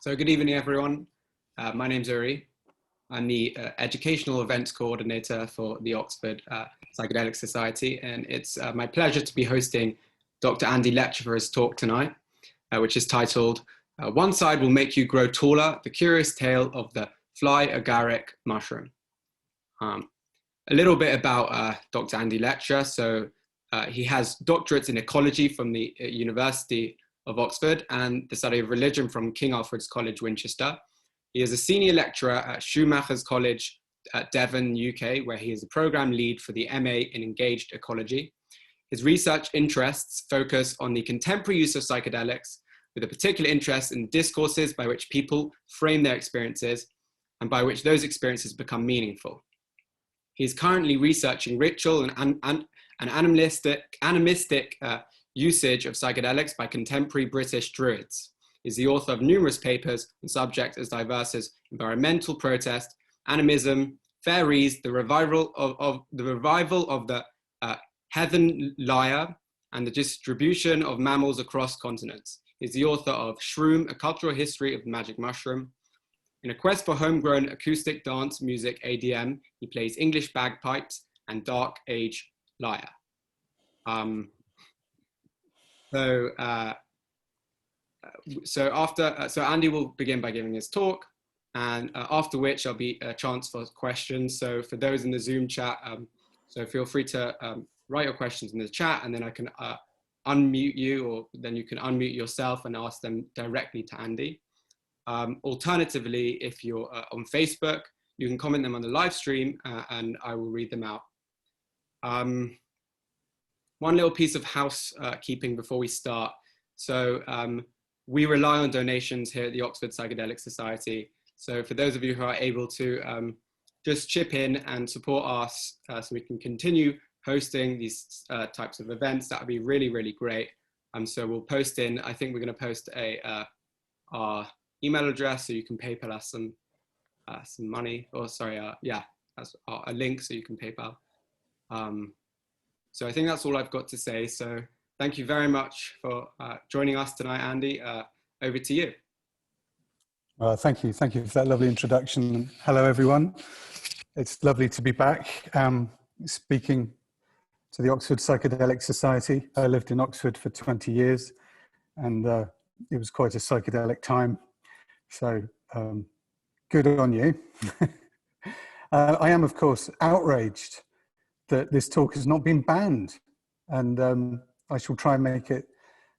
So good evening, everyone. My name's Uri. I'm the Educational Events Coordinator for the Oxford Psychedelic Society, and it's my pleasure to be hosting Dr. Andy Letcher for his talk tonight, which is titled, One Side Will Make You Grow Taller, The Curious Tale of the Fly Agaric Mushroom. A little bit about Dr. Andy Letcher. So he has doctorates in ecology from the University of Oxford and the study of religion from King Alfred's College, Winchester. He is a senior lecturer at Schumacher's College at Devon, UK, where he is the program lead for the MA in Engaged Ecology. His research interests focus on the contemporary use of psychedelics, with a particular interest in discourses by which people frame their experiences and by which those experiences become meaningful. He is currently researching ritual and animistic usage of psychedelics by contemporary British Druids. He's the author of numerous papers on subjects as diverse as environmental protest, animism, fairies, the revival of the heathen lyre, and the distribution of mammals across continents. He's the author of Shroom, A Cultural History of the Magic Mushroom. In a quest for homegrown acoustic dance music, ADM, he plays English bagpipes and dark age lyre. So Andy will begin by giving his talk, and after which there'll be a chance for questions. So for those in the Zoom chat, so feel free to write your questions in the chat, and then I can unmute you, or then you can unmute yourself and ask them directly to Andy. Alternatively, if you're on Facebook, you can comment them on the live stream and I will read them out. One little piece of housekeeping before we start. So we rely on donations here at the Oxford Psychedelic Society. So for those of you who are able to just chip in and support us so we can continue hosting these types of events, that would be really, really great. So we'll post in, I think we're going to post our email address so you can PayPal us some money, or sorry, yeah, that's a link so you can PayPal. So I think that's all I've got to say. So thank you very much for joining us tonight, Andy. Over to you. Well, thank you. Thank you for that lovely introduction. Hello, everyone. It's lovely to be back speaking to the Oxford Psychedelic Society. I lived in Oxford for 20 years and it was quite a psychedelic time. So good on you. I am, of course, outraged that this talk has not been banned, and I shall try and make it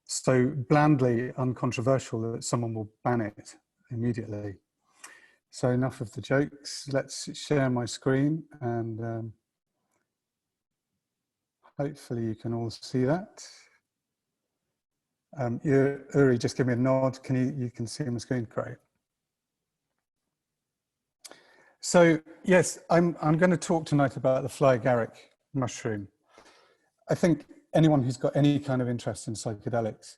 so blandly uncontroversial that someone will ban it immediately. So enough of the jokes. Let's share my screen, and hopefully you can all see that. Uri, just give me a nod. You can see my screen? Great. So yes, I'm going to talk tonight about the Fly Agaric mushroom. I think anyone who's got any kind of interest in psychedelics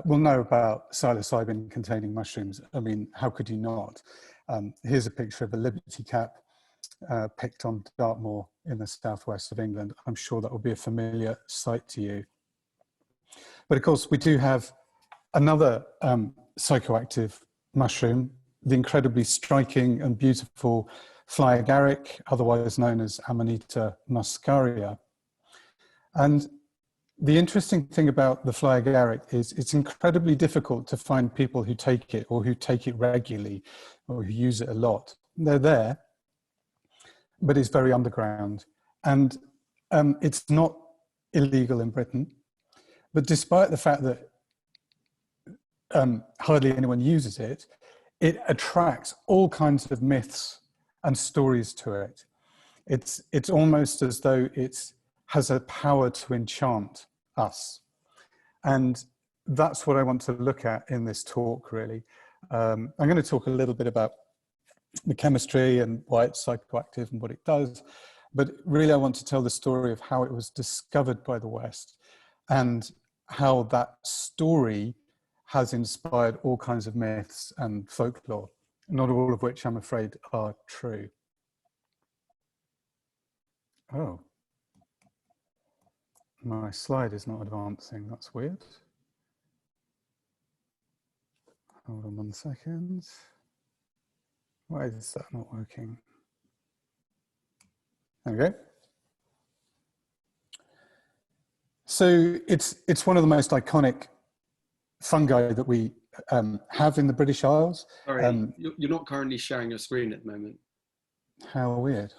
will know about psilocybin containing mushrooms. I mean, how could you not? Here's a picture of a liberty cap picked on Dartmoor in the southwest of England. I'm sure that will be a familiar sight to you. But of course, we do have another psychoactive mushroom, the incredibly striking and beautiful Fly Agaric, otherwise known as Amanita muscaria. And the interesting thing about the Fly Agaric is it's incredibly difficult to find people who take it, or who take it regularly, or who use it a lot. They're there, but it's very underground. And it's not illegal in Britain. But despite the fact that hardly anyone uses it, it attracts all kinds of myths and stories to it. It's almost as though it has a power to enchant us. And that's what I want to look at in this talk, really. I'm going to talk a little bit about the chemistry and why it's psychoactive and what it does. But really, I want to tell the story of how it was discovered by the West and how that story has inspired all kinds of myths and folklore, not all of which I'm afraid are true. Oh, my slide is not advancing, that's weird. Hold on 1 second. Why is that not working? There we go. So it's one of the most iconic fungi that we have in the British Isles. Sorry, you're not currently sharing your screen at the moment. How weird.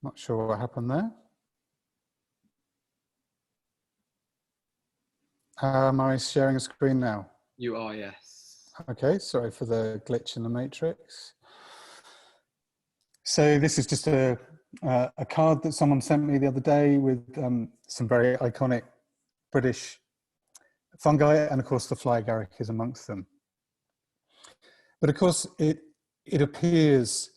Not sure what happened there. Am I sharing a screen now? You are, yes. Okay, sorry for the glitch in the matrix. So this is just a card that someone sent me the other day with some very iconic British fungi, and of course the Fly Agaric is amongst them. But of course it appears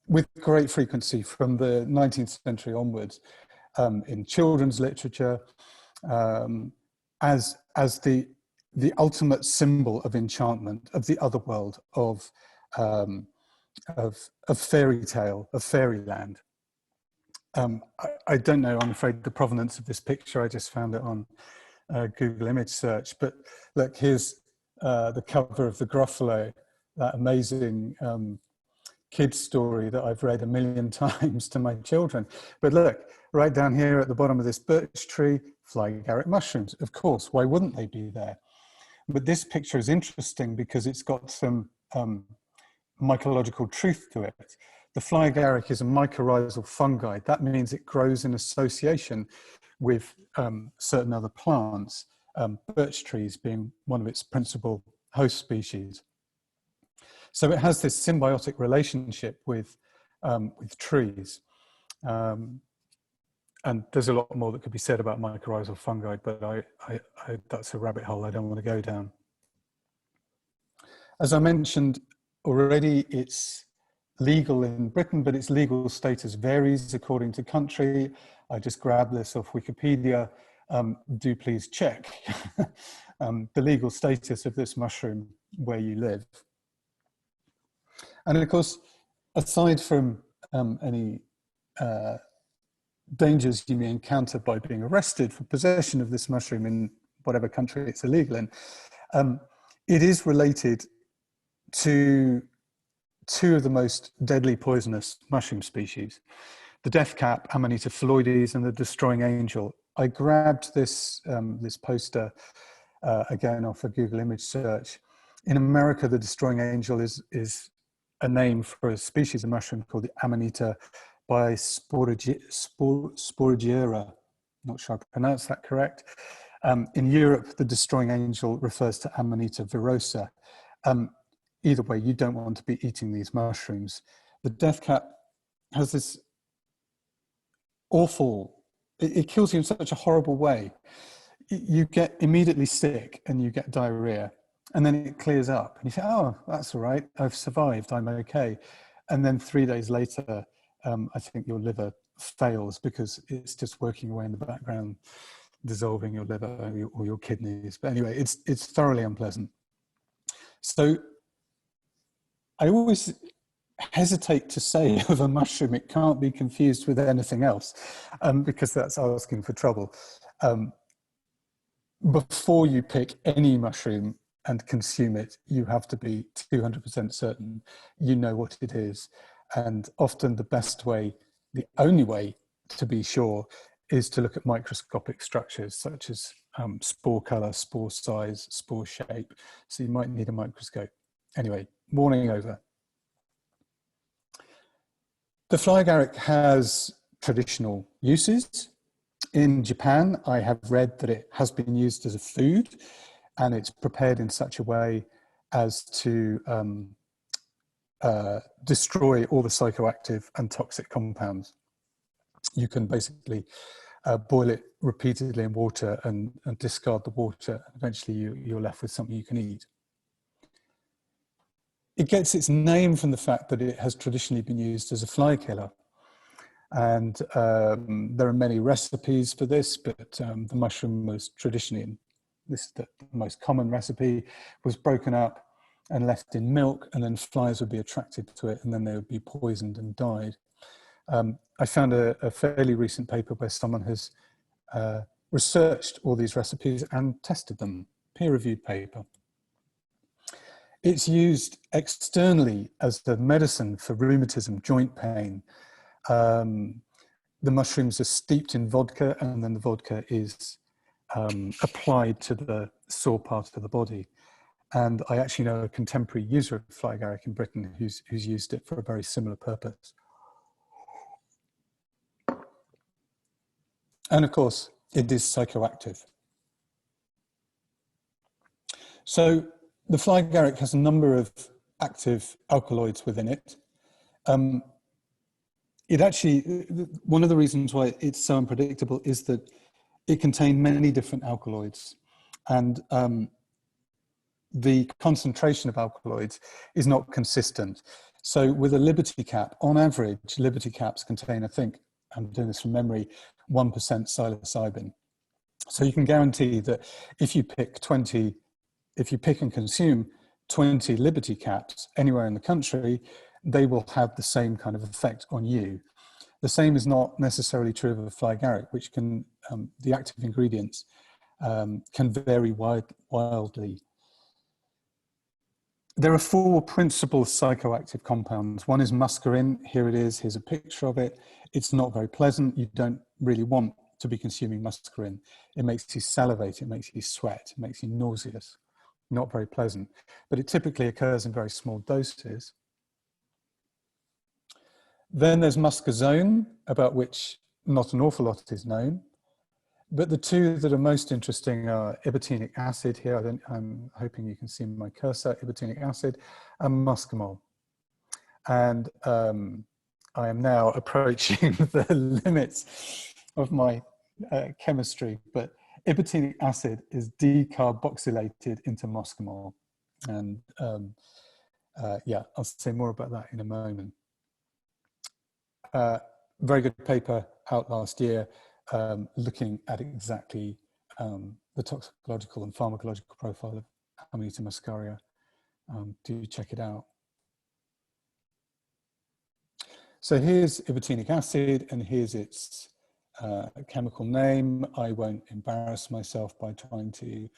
with great frequency from the 19th century onwards in children's literature as the ultimate symbol of enchantment, of the other world, of fairy tale, of fairyland. I don't know, I'm afraid, the provenance of this picture. I just found it on Google image search. But look, here's the cover of the Gruffalo, that amazing kids story that I've read 1,000,000 times to my children. But look, right down here at the bottom of this birch tree, Fly Agaric mushrooms. Of course, why wouldn't they be there? But this picture is interesting because it's got some mycological truth to it. The Fly Agaric is a mycorrhizal fungi. That means it grows in association with certain other plants, birch trees being one of its principal host species. So it has this symbiotic relationship with trees. And there's a lot more that could be said about mycorrhizal fungi, but that's a rabbit hole I don't want to go down. As I mentioned already, it's legal in Britain, but its legal status varies according to country. I just grabbed this off Wikipedia. Do please check the legal status of this mushroom where you live. And of course, aside from any dangers you may encounter by being arrested for possession of this mushroom in whatever country it's illegal in, it is related to two of the most deadly poisonous mushroom species, the death cap Amanita phalloides and the destroying angel. I grabbed this, this poster again off a Google image search. In America, the destroying angel is a name for a species of mushroom called the Amanita bisporigera. Not sure I pronounced that correct. In Europe, the destroying angel refers to Amanita virosa. Either way, you don't want to be eating these mushrooms. The death cap has this awful, it kills you in such a horrible way. You get immediately sick and you get diarrhea, and then it clears up and you say, oh, that's all right, I've survived, I'm okay. And then 3 days later, I think your liver fails because it's just working away in the background, dissolving your liver or your kidneys. But anyway, it's thoroughly unpleasant. So I always hesitate to say of a mushroom, it can't be confused with anything else, because that's asking for trouble. Before you pick any mushroom and consume it, you have to be 200% certain you know what it is. And often the best way, the only way to be sure, is to look at microscopic structures such as spore color, spore size, spore shape. So you might need a microscope. Anyway, warning over. The Fly Agaric has traditional uses. In Japan, I have read that it has been used as a food, and it's prepared in such a way as to destroy all the psychoactive and toxic compounds. You can basically boil it repeatedly in water and discard the water, and eventually you're left with something you can eat. It gets its name from the fact that it has traditionally been used as a fly killer. And there are many recipes for this, but the mushroom was traditionally, this is the most common recipe, was broken up and left in milk, and then flies would be attracted to it, and then they would be poisoned and died. I found a fairly recent paper where someone has researched all these recipes and tested them, peer-reviewed paper. It's used externally as the medicine for rheumatism, joint pain. The mushrooms are steeped in vodka, and then the vodka is applied to the sore part of the body. And I actually know a contemporary user of Fly Agaric in Britain who's used it for a very similar purpose. And of course, it is psychoactive. So the Fly Agaric has a number of active alkaloids within it. It actually, one of the reasons why it's so unpredictable is that it contains many different alkaloids, and the concentration of alkaloids is not consistent. So with a Liberty cap, on average, Liberty caps contain, I think, I'm doing this from memory, 1% psilocybin. So you can guarantee that if you pick and consume 20 Liberty caps anywhere in the country, they will have the same kind of effect on you. The same is not necessarily true of a Fly Agaric, which can, the active ingredients can vary wildly. There are 4 principal psychoactive compounds. One is muscarin. Here it is. Here's a picture of it. It's not very pleasant. You don't really want to be consuming muscarin. It makes you salivate. It makes you sweat. It makes you nauseous. Not very pleasant. But it typically occurs in very small doses. Then there's muscazone, about which not an awful lot is known. But the 2 that are most interesting are Ebitinic Acid here. I'm hoping you can see my cursor, Ebitinic Acid, and muscimol. And I am now approaching the limits of my chemistry, but Ebitinic Acid is decarboxylated into muscimol. And yeah, I'll say more about that in a moment. Very good paper out last year looking at exactly the toxicological and pharmacological profile of Amanita muscaria. Do check it out. So here's Ebitinic Acid, and here's its chemical name. I won't embarrass myself by trying to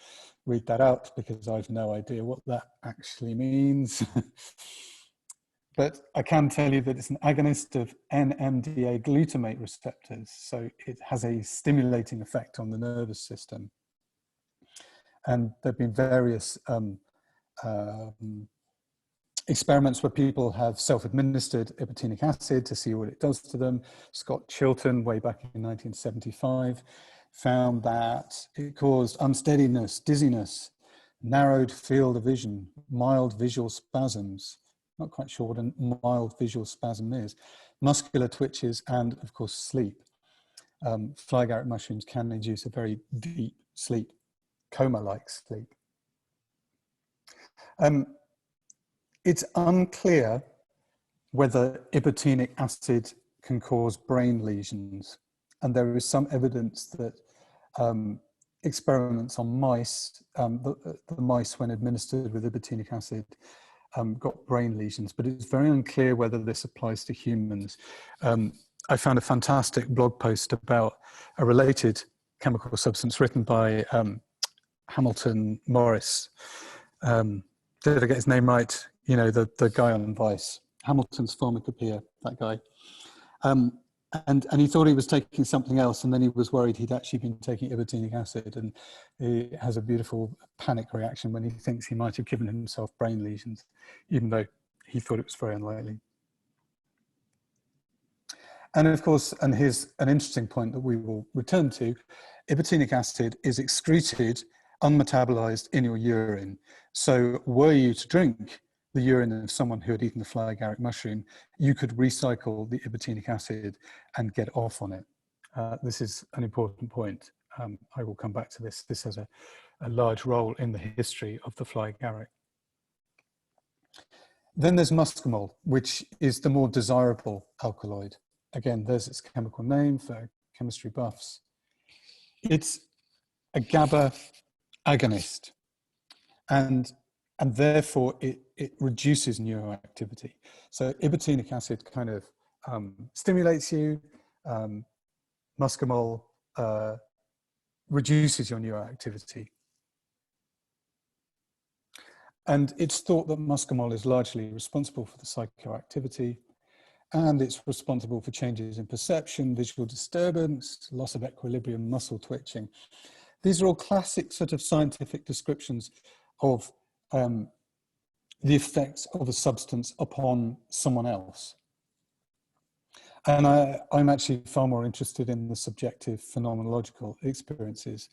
read that out because I've no idea what that actually means. But I can tell you that it's an agonist of NMDA glutamate receptors. So it has a stimulating effect on the nervous system. And there have been various experiments where people have self-administered Ebitinic acid to see what it does to them. Scott Chilton, way back in 1975, found that it caused unsteadiness, dizziness, narrowed field of vision, mild visual spasms. Not quite sure what a mild visual spasm is, muscular twitches, and of course sleep. Fly Agaric mushrooms can induce a very deep sleep, coma-like sleep. It's unclear whether Ebitinic acid can cause brain lesions, and there is some evidence that experiments on mice, the mice when administered with Ebitinic acid got brain lesions, but it's very unclear whether this applies to humans. I found a fantastic blog post about a related chemical substance written by Hamilton Morris. Did I get his name right? You know, the guy on Vice, Hamilton's Pharmacopoeia, that guy. And he thought he was taking something else, and then he was worried he'd actually been taking Ebitinic acid, and he has a beautiful panic reaction when he thinks he might have given himself brain lesions, even though he thought it was very unlikely. And of course, and here's an interesting point that we will return to, Ebitinic acid is excreted unmetabolized in your urine. So were you to drink the urine of someone who had eaten the Fly Agaric mushroom, you could recycle the Ebitinic acid and get off on it. This is an important point. I will come back to this. This has a large role in the history of the Fly Agaric. Then there's muscimol, which is the more desirable alkaloid. Again, there's its chemical name for chemistry buffs. It's a GABA agonist, and therefore it reduces neuroactivity. So Ebitinic acid kind of stimulates you, muscimol reduces your neuroactivity. And it's thought that muscimol is largely responsible for the psychoactivity, and it's responsible for changes in perception, visual disturbance, loss of equilibrium, muscle twitching. These are all classic sort of scientific descriptions of the effects of a substance upon someone else. And I'm actually far more interested in the subjective phenomenological experiences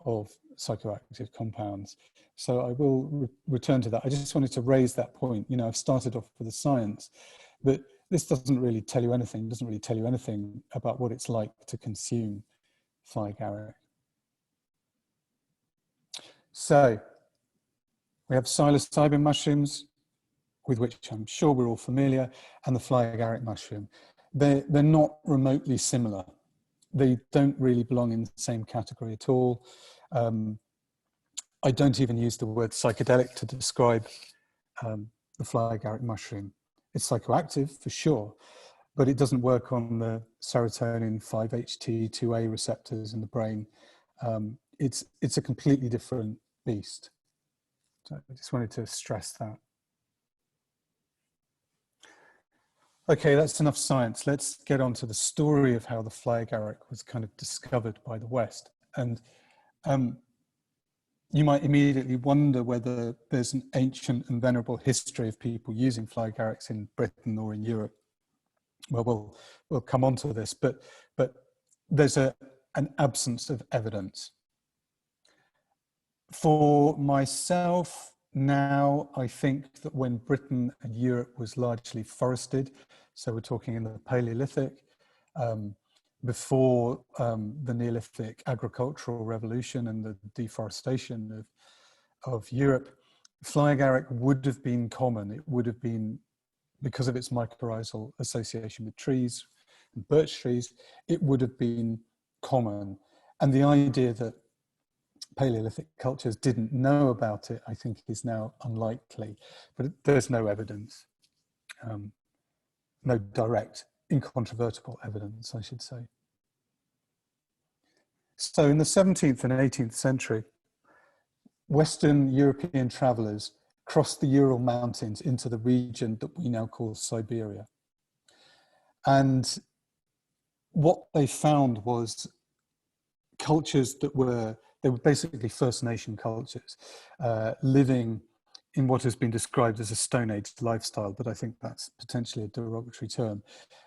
of psychoactive compounds. So I will return to that. I just wanted to raise that point. You know, I've started off with the science, but this doesn't really tell you anything, doesn't really tell you anything about what it's like to consume Fly Agaric. So we have psilocybin mushrooms, with which I'm sure we're all familiar, and the Fly Agaric mushroom. They're not remotely similar. They don't really belong in the same category at all. I don't even use the word psychedelic to describe the Fly Agaric mushroom. It's psychoactive for sure, but it doesn't work on the serotonin 5-HT2A receptors in the brain. It's a completely different beast. So I just wanted to stress that. Okay, that's enough science. Let's get on to the story of how the Fly Agaric was kind of discovered by the West. And you might immediately wonder whether there's an ancient and venerable history of people using Fly Agarics in Britain or in Europe. Well, we'll come on to this, but there's an absence of evidence. For myself, now I think that when Britain and Europe was largely forested, so we're talking in the Paleolithic, before the Neolithic agricultural revolution and the deforestation of Europe, Fly Agaric would have been common. It would have been, because of its mycorrhizal association with trees and birch trees, it would have been common. And the idea that Paleolithic cultures didn't know about it, I think, is now unlikely, but there's no evidence, no direct, incontrovertible evidence, I should say. So in the 17th and 18th century, Western European travelers crossed the Ural Mountains into the region that we now call Siberia. And what they found was cultures that were basically First Nation cultures, living in what has been described as a Stone Age lifestyle, but I think that's potentially a derogatory term.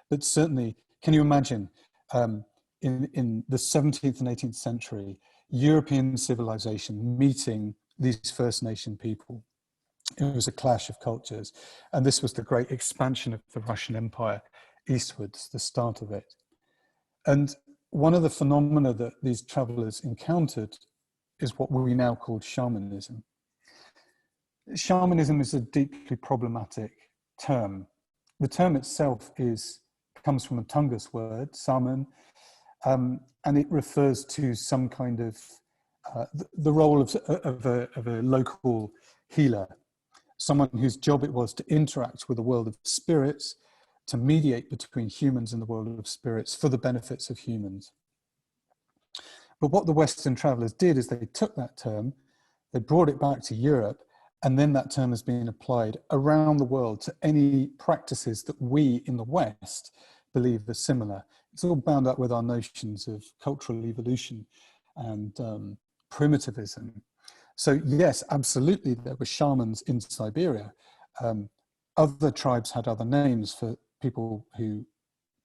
But certainly, can you imagine in the 17th and 18th century, European civilization meeting these First Nation people? It was a clash of cultures. And this was the great expansion of the Russian Empire eastwards, the start of it. And one of the phenomena that these travelers encountered is what we now call shamanism. Shamanism is a deeply problematic term. The term itself comes from a Tungus word, saman, and it refers to some kind of the role of a local healer, someone whose job it was to interact with the world of spirits, to mediate between humans and the world of spirits for the benefits of humans. But what the Western travelers did is they took that term, they brought it back to Europe, and then that term has been applied around the world to any practices that we in the West believe are similar. It's all bound up with our notions of cultural evolution and primitivism. So yes, absolutely, there were shamans in Siberia. Other tribes had other names for people who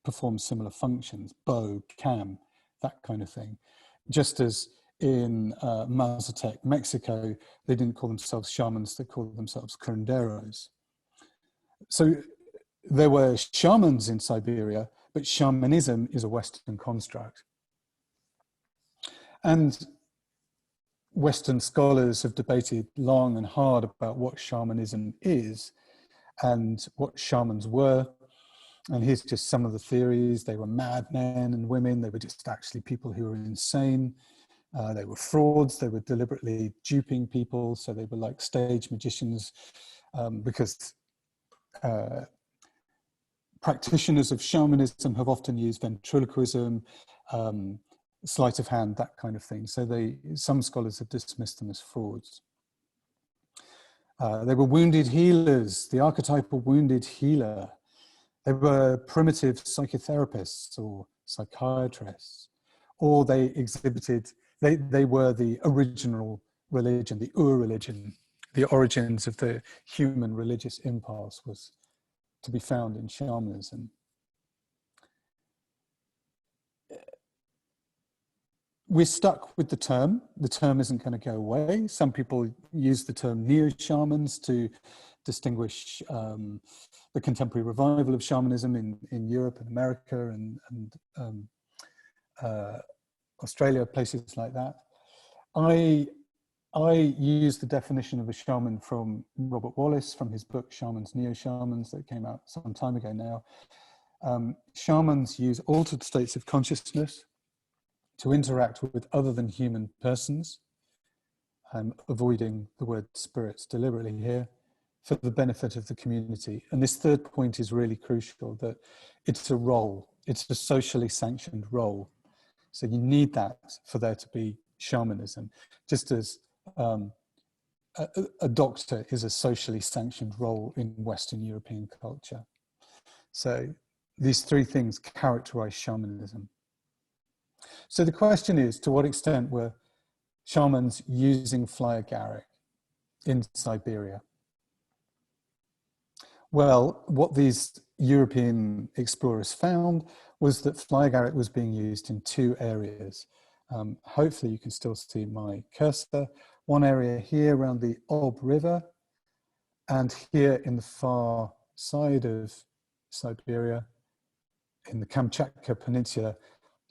perform similar functions, Bo, Cam, that kind of thing. Just as in Mazatec, Mexico, they didn't call themselves shamans, they called themselves curanderos. So there were shamans in Siberia, but shamanism is a Western construct. And Western scholars have debated long and hard about what shamanism is and what shamans were. And here's just some of the theories. They were madmen and women. They were just actually people who were insane. They were frauds. They were deliberately duping people. So they were like stage magicians because practitioners of shamanism have often used ventriloquism, sleight of hand, that kind of thing. So some scholars have dismissed them as frauds. They were wounded healers, the archetypal wounded healer. They were primitive psychotherapists or psychiatrists, or they were the original religion, the ur-religion. The origins of the human religious impulse was to be found in shamanism. We're stuck with the term. The term isn't going to go away. Some people use the term neo-shamans to distinguish the contemporary revival of shamanism in Europe and America and Australia, places like that. I use the definition of a shaman from Robert Wallace, from his book Shamans, Neo-Shamans, that came out some time ago now. Shamans use altered states of consciousness to interact with other than human persons. I'm avoiding the word spirits deliberately here, for the benefit of the community. And this third point is really crucial, that it's a role, it's a socially sanctioned role. So you need that for there to be shamanism, just as a doctor is a socially sanctioned role in Western European culture. So these three things characterize shamanism. So the question is, to what extent were shamans using Fly Agaric in Siberia? Well, what these European explorers found was that Fly Agaric was being used in two areas. Hopefully you can still see my cursor. One area here around the Ob River, and here in the far side of Siberia, in the Kamchatka Peninsula,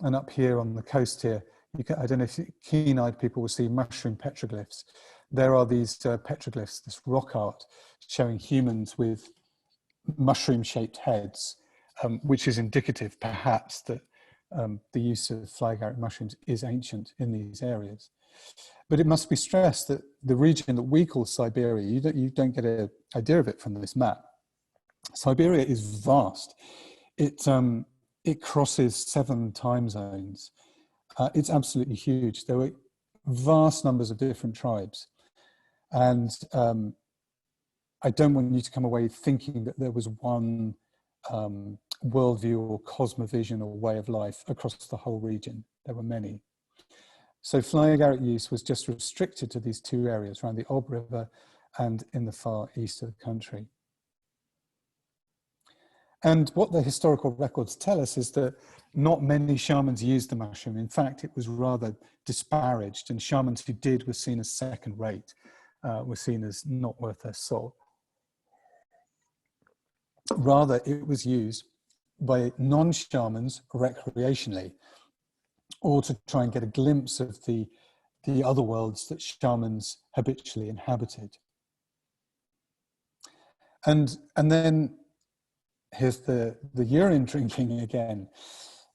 and up here on the coast here, I don't know if keen-eyed people will see mushroom petroglyphs. There are these petroglyphs, this rock art, showing humans with mushroom-shaped heads, which is indicative, perhaps, that the use of Fly Agaric mushrooms is ancient in these areas. But it must be stressed that the region that we call Siberia, you don't get an idea of it from this map. Siberia is vast. It crosses 7 time zones. It's absolutely huge. There were vast numbers of different tribes. And I don't want you to come away thinking that there was one worldview or cosmovision or way of life across the whole region. There were many. So Fly Agaric use was just restricted to these two areas around the Ob River and in the far east of the country. And what the historical records tell us is that not many shamans used the mushroom. In fact, it was rather disparaged, and shamans who did were seen as second rate, were seen as not worth their salt. Rather, it was used by non-shamans recreationally, or to try and get a glimpse of the other worlds that shamans habitually inhabited. And then here's the urine drinking again.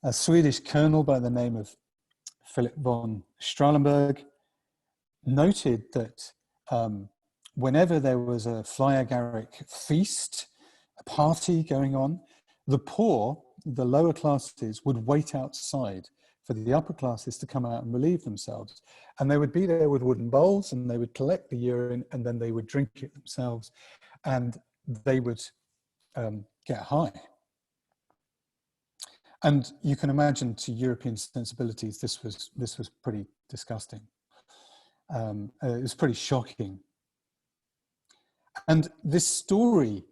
A Swedish colonel by the name of Philip von Strahlenberg noted that whenever there was a Fly Agaric feast, a party going on, the poor, the lower classes, would wait outside for the upper classes to come out and relieve themselves. And they would be there with wooden bowls, and they would collect the urine, and then they would drink it themselves, and they would get high. And you can imagine, to European sensibilities, this was pretty disgusting. It was pretty shocking. And this story,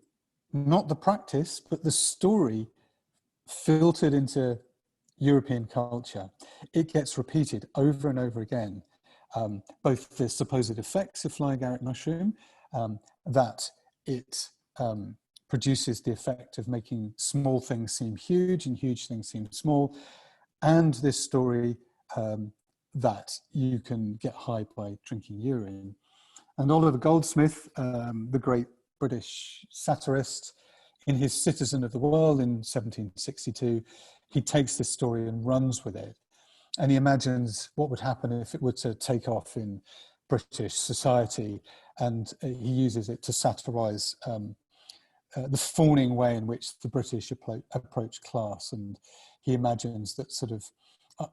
not the practice, but the story, filtered into European culture. It gets repeated over and over again, both the supposed effects of Fly Agaric mushroom, that it produces the effect of making small things seem huge and huge things seem small, and this story that you can get high by drinking urine. And Oliver Goldsmith, the great British satirist, in his Citizen of the World in 1762, he takes this story and runs with it. And he imagines what would happen if it were to take off in British society, and he uses it to satirize the fawning way in which the British approach class. And he imagines that sort of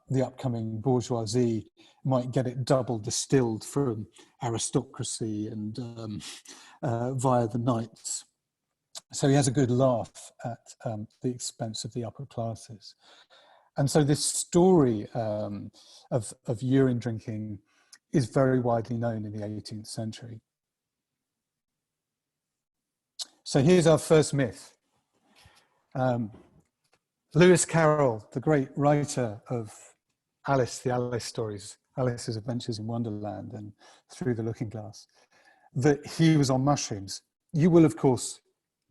the upcoming bourgeoisie might get it double distilled from aristocracy and via the knights. So he has a good laugh at the expense of the upper classes. And so this story of urine drinking is very widely known in the 18th century. So here's our first myth. Lewis Carroll, the great writer of Alice, the Alice stories, Alice's Adventures in Wonderland and Through the Looking Glass, that he was on mushrooms. You will, of course,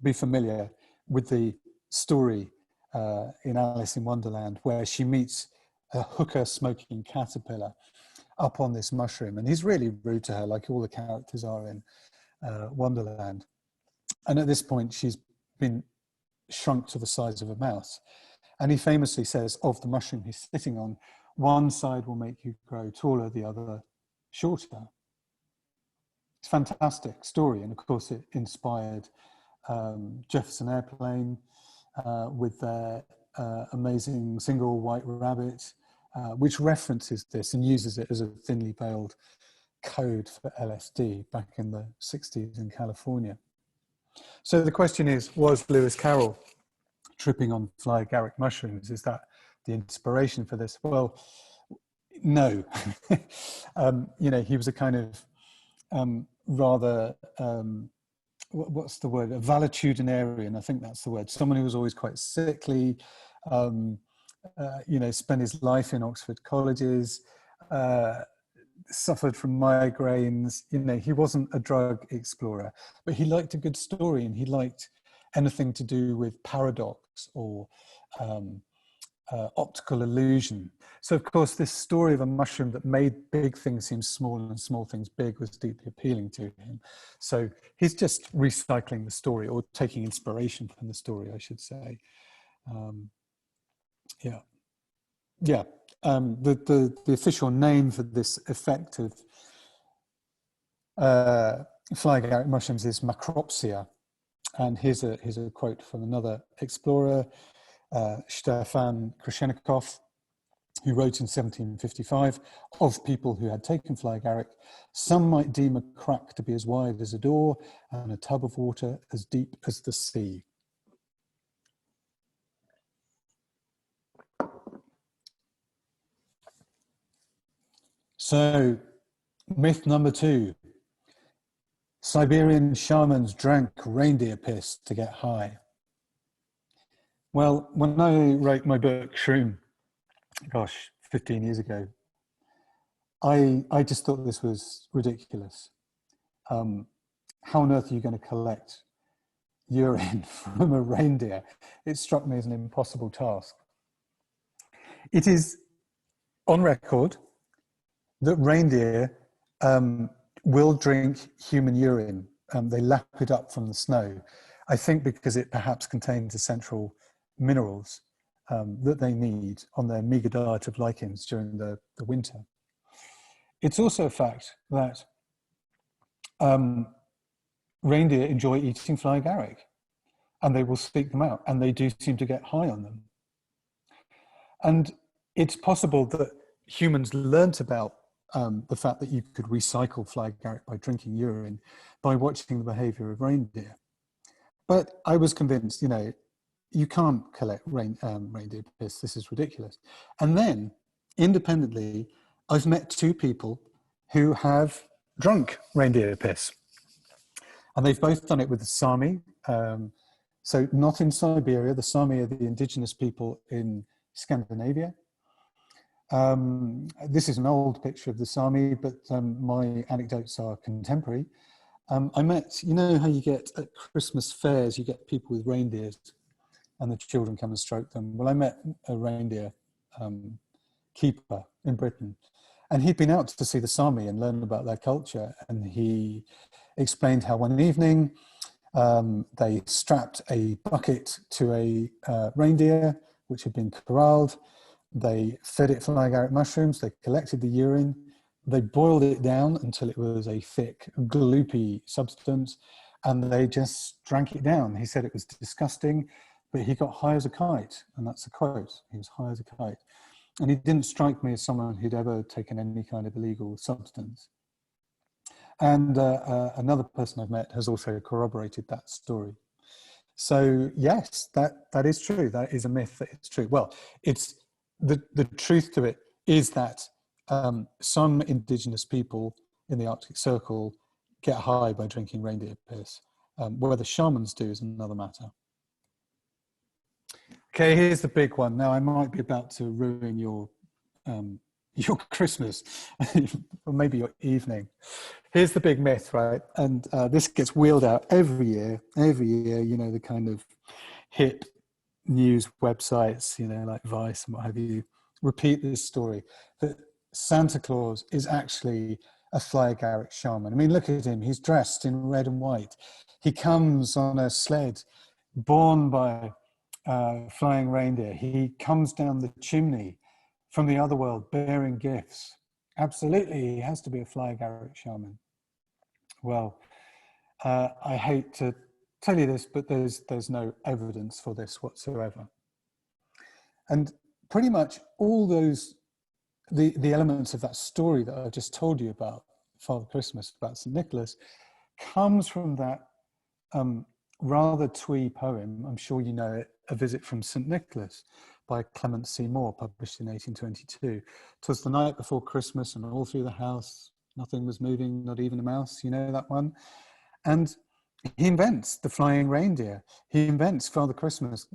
be familiar with the story in Alice in Wonderland where she meets a hooker smoking caterpillar up on this mushroom. And he's really rude to her, like all the characters are in Wonderland. And at this point, she's been shrunk to the size of a mouse. And he famously says of the mushroom he's sitting on, one side will make you grow taller, the other shorter. It's a fantastic story. And of course, it inspired Jefferson Airplane with their amazing single white rabbit, which references this and uses it as a thinly veiled code for LSD back in the 60s in California. So the question is, was Lewis Carroll tripping on Fly Agaric mushrooms? Is that the inspiration for this? Well, no. You know, he was a kind of rather, what's the word? A valetudinarian, I think that's the word. Someone who was always quite sickly, you know, spent his life in Oxford colleges, suffered from migraines. You know, he wasn't a drug explorer, but he liked a good story and he liked anything to do with paradox or optical illusion. So of course this story of a mushroom that made big things seem small and small things big was deeply appealing to him. So he's just recycling the story, or taking inspiration from the story, I should say. The official name for this effect of Fly Agaric mushrooms is macropsia. And here's a quote from another explorer, Stefan Krashenikov, who wrote in 1755, of people who had taken Fly Agaric, some might deem a crack to be as wide as a door and a tub of water as deep as the sea. So, myth number 2. Siberian shamans drank reindeer piss to get high. Well, when I wrote my book, Shroom, gosh, 15 years ago, I just thought this was ridiculous. How on earth are you going to collect urine from a reindeer? It struck me as an impossible task. It is on record that reindeer will drink human urine. They lap it up from the snow, I think because it perhaps contains essential minerals that they need on their meager diet of lichens during the winter. It's also a fact that reindeer enjoy eating Fly Agaric, and they will seek them out, and they do seem to get high on them. And it's possible that humans learnt about the fact that you could recycle Fly Agaric by drinking urine by watching the behavior of reindeer. But I was convinced, you know, you can't collect reindeer piss, this is ridiculous. And then, independently, I've met 2 people who have drunk reindeer piss. And they've both done it with the Sami. So not in Siberia, the Sami are the indigenous people in Scandinavia. This is an old picture of the Sami, but my anecdotes are contemporary. I met, you know how you get at Christmas fairs, you get people with reindeers and the children come and stroke them. Well, I met a reindeer keeper in Britain, and he'd been out to see the Sami and learn about their culture. And he explained how one evening they strapped a bucket to a reindeer, which had been corralled. They fed it Fly Agaric mushrooms, they collected the urine, they boiled it down until it was a thick, gloopy substance, and they just drank it down. He said it was disgusting, but he got high as a kite, and that's a quote. He was high as a kite. And he didn't strike me as someone who'd ever taken any kind of illegal substance. And another person I've met has also corroborated that story. So yes, that is true. That is a myth that it's true. Well, it's the truth to it is that some indigenous people in the Arctic Circle get high by drinking reindeer piss. Whether shamans do is another matter. Okay, here's the big one. Now, I might be about to ruin your Christmas, or maybe your evening. Here's the big myth, right? And this gets wheeled out every year, you know, the kind of hip news websites, you know, like Vice and what have you, repeat this story, that Santa Claus is actually a Fly Agaric shaman. I mean, look at him. He's dressed in red and white. He comes on a sled borne by flying reindeer. He comes down the chimney from the other world bearing gifts. Absolutely, he has to be a Fly Agaric shaman. Well, I hate to tell you this, but there's no evidence for this whatsoever. And pretty much all those, the elements of that story that I just told you about, Father Christmas, about St. Nicholas, comes from that rather twee poem, I'm sure you know it, A Visit from St. Nicholas, by Clement C. Moore, published in 1822. 'Twas the night before Christmas, and all through the house, nothing was moving, not even a mouse, you know that one? And he invents the flying reindeer. He invents Father Christmas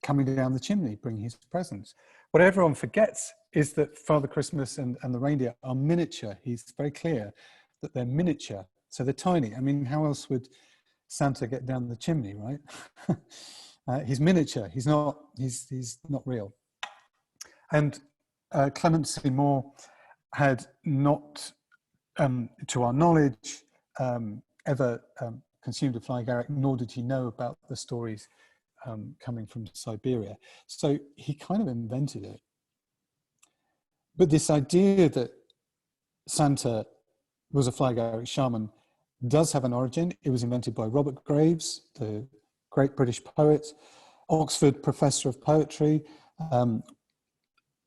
coming down the chimney, bringing his presents. What everyone forgets is that Father Christmas and the reindeer are miniature. He's very clear that they're miniature, so they're tiny. I mean, how else would Santa get down the chimney, right? He's miniature. He's not real. And Clement C. Moore had not, to our knowledge, ever consumed a Fly Agaric, nor did he know about the stories coming from Siberia. So he kind of invented it. But this idea that Santa was a Fly Agaric shaman does have an origin. It was invented by Robert Graves, the great British poet, Oxford professor of poetry,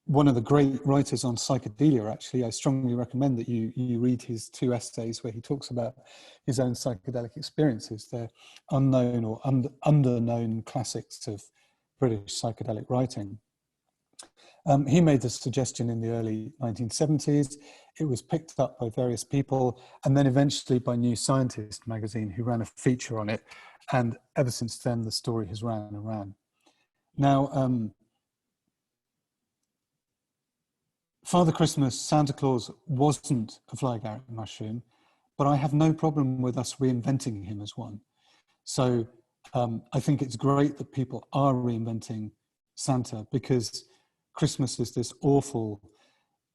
one of the great writers on psychedelia, actually. I strongly recommend that you read his 2 essays where he talks about his own psychedelic experiences. They're unknown or underknown classics of British psychedelic writing. He made the suggestion in the early 1970s. It was picked up by various people, and then eventually by New Scientist magazine, who ran a feature on it. And ever since then, the story has ran and ran. Now, Father Christmas, Santa Claus, wasn't a Fly Agaric mushroom, but I have no problem with us reinventing him as one. So I think it's great that people are reinventing Santa, because Christmas is this awful,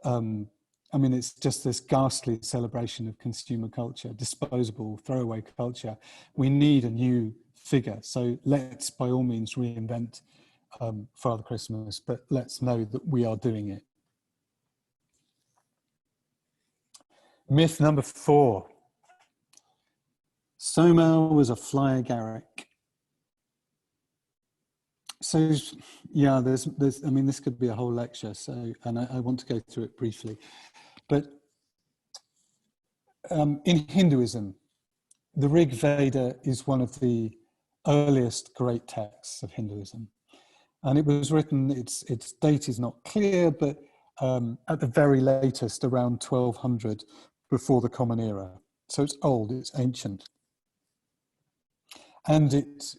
I mean, it's just this ghastly celebration of consumer culture, disposable, throwaway culture. We need a new figure. So let's, by all means, reinvent Father Christmas, but let's know that we are doing it. Myth number 4. Soma was a Fly Agaric. So, yeah, there's, I mean, this could be a whole lecture, so, and I want to go through it briefly. But in Hinduism, the Rig Veda is one of the earliest great texts of Hinduism. And it was written, its date is not clear, but at the very latest, around 1200 before the Common Era. So it's old, it's ancient. And it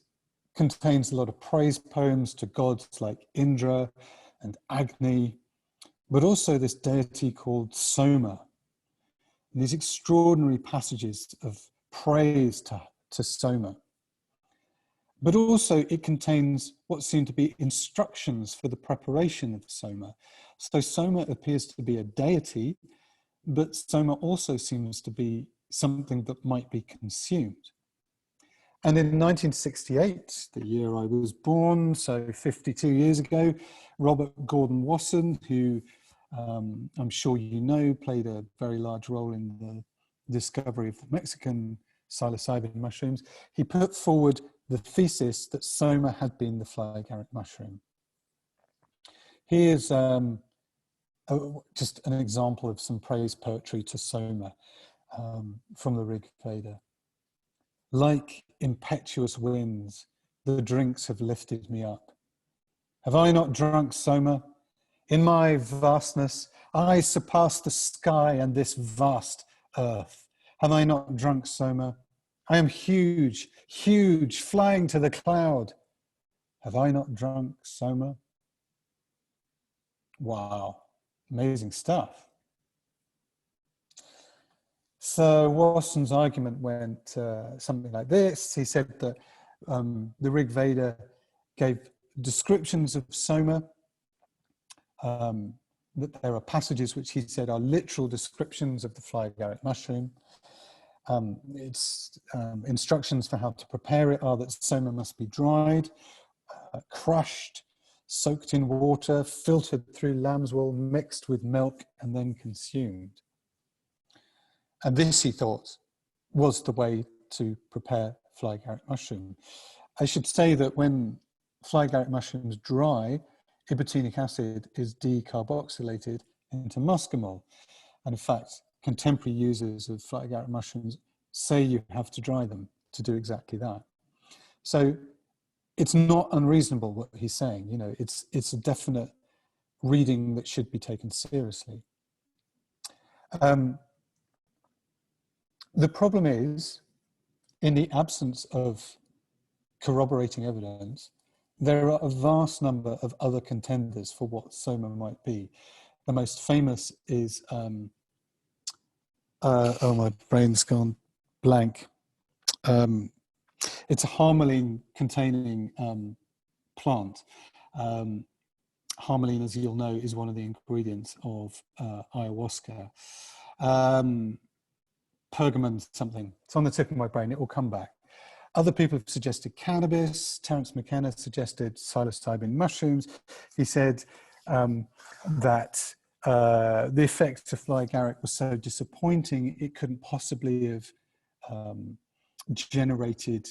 contains a lot of praise poems to gods like Indra and Agni, but also this deity called Soma. And these extraordinary passages of praise to Soma. But also it contains what seem to be instructions for the preparation of Soma. So Soma appears to be a deity, but Soma also seems to be something that might be consumed. And in 1968, the year I was born, so 52 years ago, Robert Gordon Wasson, who I'm sure you know, played a very large role in the discovery of the Mexican psilocybin mushrooms, he put forward the thesis that Soma had been the Fly Agaric mushroom. He is just an example of some praise poetry to Soma from the Rig Veda. Like impetuous winds, the drinks have lifted me up. Have I not drunk Soma? In my vastness, I surpass the sky and this vast earth. Have I not drunk Soma? I am huge, huge, flying to the cloud. Have I not drunk Soma? Wow, amazing stuff. So Watson's argument went something like this. He said that the Rig Veda gave descriptions of Soma, that there are passages which he said are literal descriptions of the Fly Agaric mushroom. Its instructions for how to prepare it are that Soma must be dried, crushed, soaked in water, filtered through lamb's wool, mixed with milk, and then consumed. And this, he thought, was the way to prepare Fly Agaric mushroom. I should say that when Fly Agaric mushrooms dry, Ebitinic acid is decarboxylated into muscaria. And in fact, contemporary users of Fly Agaric mushrooms say you have to dry them to do exactly that. So it's not unreasonable what he's saying. You know, it's a definite reading that should be taken seriously. The problem is, in the absence of corroborating evidence, there are a vast number of other contenders for what Soma might be. The most famous is, oh, my brain's gone blank. It's a harmaline containing plant. Harmaline, as you'll know, is one of the ingredients of ayahuasca. Pergamon something. It's on the tip of my brain. It will come back. Other people have suggested cannabis. Terence McKenna suggested psilocybin mushrooms. He said that the effect of Fly Agaric was so disappointing it couldn't possibly have generated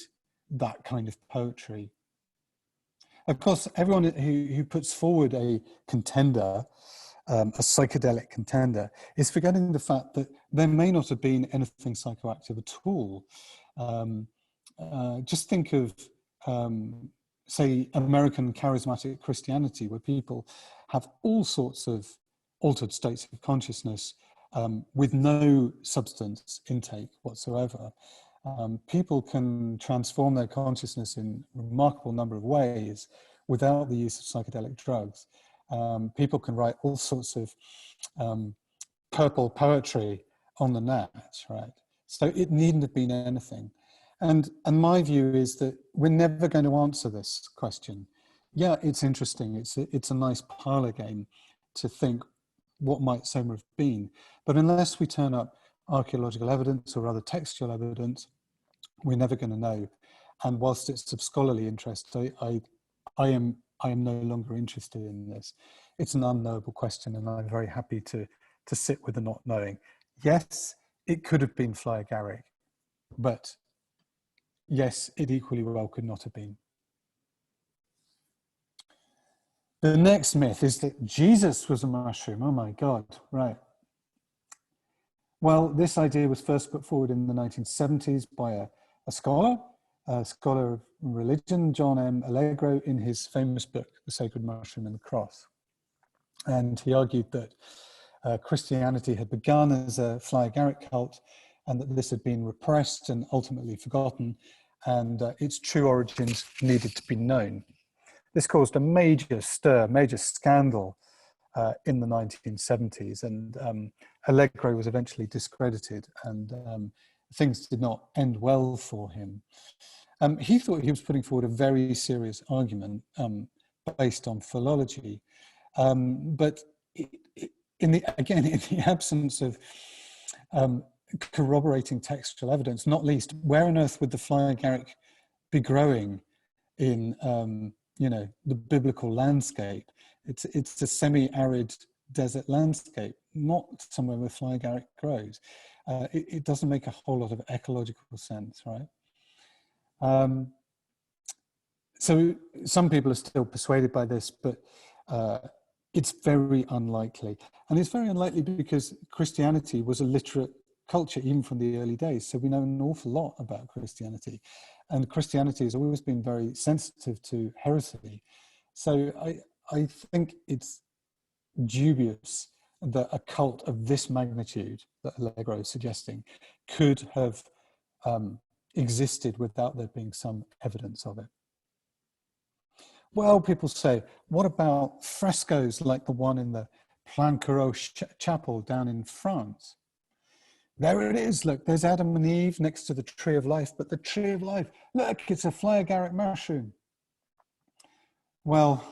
that kind of poetry. Of course, everyone who puts forward a contender, a psychedelic contender, is forgetting the fact that there may not have been anything psychoactive at all. Just think of, say, American charismatic Christianity, where people have all sorts of altered states of consciousness with no substance intake whatsoever. People can transform their consciousness in a remarkable number of ways without the use of psychedelic drugs. People can write all sorts of purple poetry on the net, right? So it needn't have been anything. And my view is that we're never going to answer this question. Yeah, it's interesting. It's a nice parlor game to think what might Soma have been. But unless we turn up archaeological evidence or other textual evidence, we're never going to know. And whilst it's of scholarly interest, I am no longer interested in this. It's an unknowable question, and I'm very happy to sit with the not knowing. Yes, it could have been Fly Agaric, but yes, it equally well could not have been. The next myth is that Jesus was a mushroom. Oh my God, right. Well, this idea was first put forward in the 1970s by a scholar of religion, John M. Allegro, in his famous book, The Sacred Mushroom and the Cross. And he argued that Christianity had begun as a Fly Agaric cult, and that this had been repressed and ultimately forgotten, and its true origins needed to be known. This caused a major stir, major scandal in the 1970s, and Allegro was eventually discredited, and things did not end well for him. He thought he was putting forward a very serious argument based on philology, but in the absence of corroborating textual evidence, not least, where on earth would the Fly Agaric be growing in the biblical landscape? It's a semi-arid desert landscape, not somewhere where Fly Agaric grows. It doesn't make a whole lot of ecological sense, right? So some people are still persuaded by this, but it's very unlikely. And it's very unlikely because Christianity was a literate culture, even from the early days. So we know an awful lot about Christianity. And Christianity has always been very sensitive to heresy. So I think it's dubious that a cult of this magnitude that Allegro is suggesting could have existed without there being some evidence of it. Well, people say, what about frescoes like the one in the Planquerot Chapel down in France? There it is, look, there's Adam and Eve next to the tree of life, but the tree of life, look, it's a Fly Agaric mushroom. Well,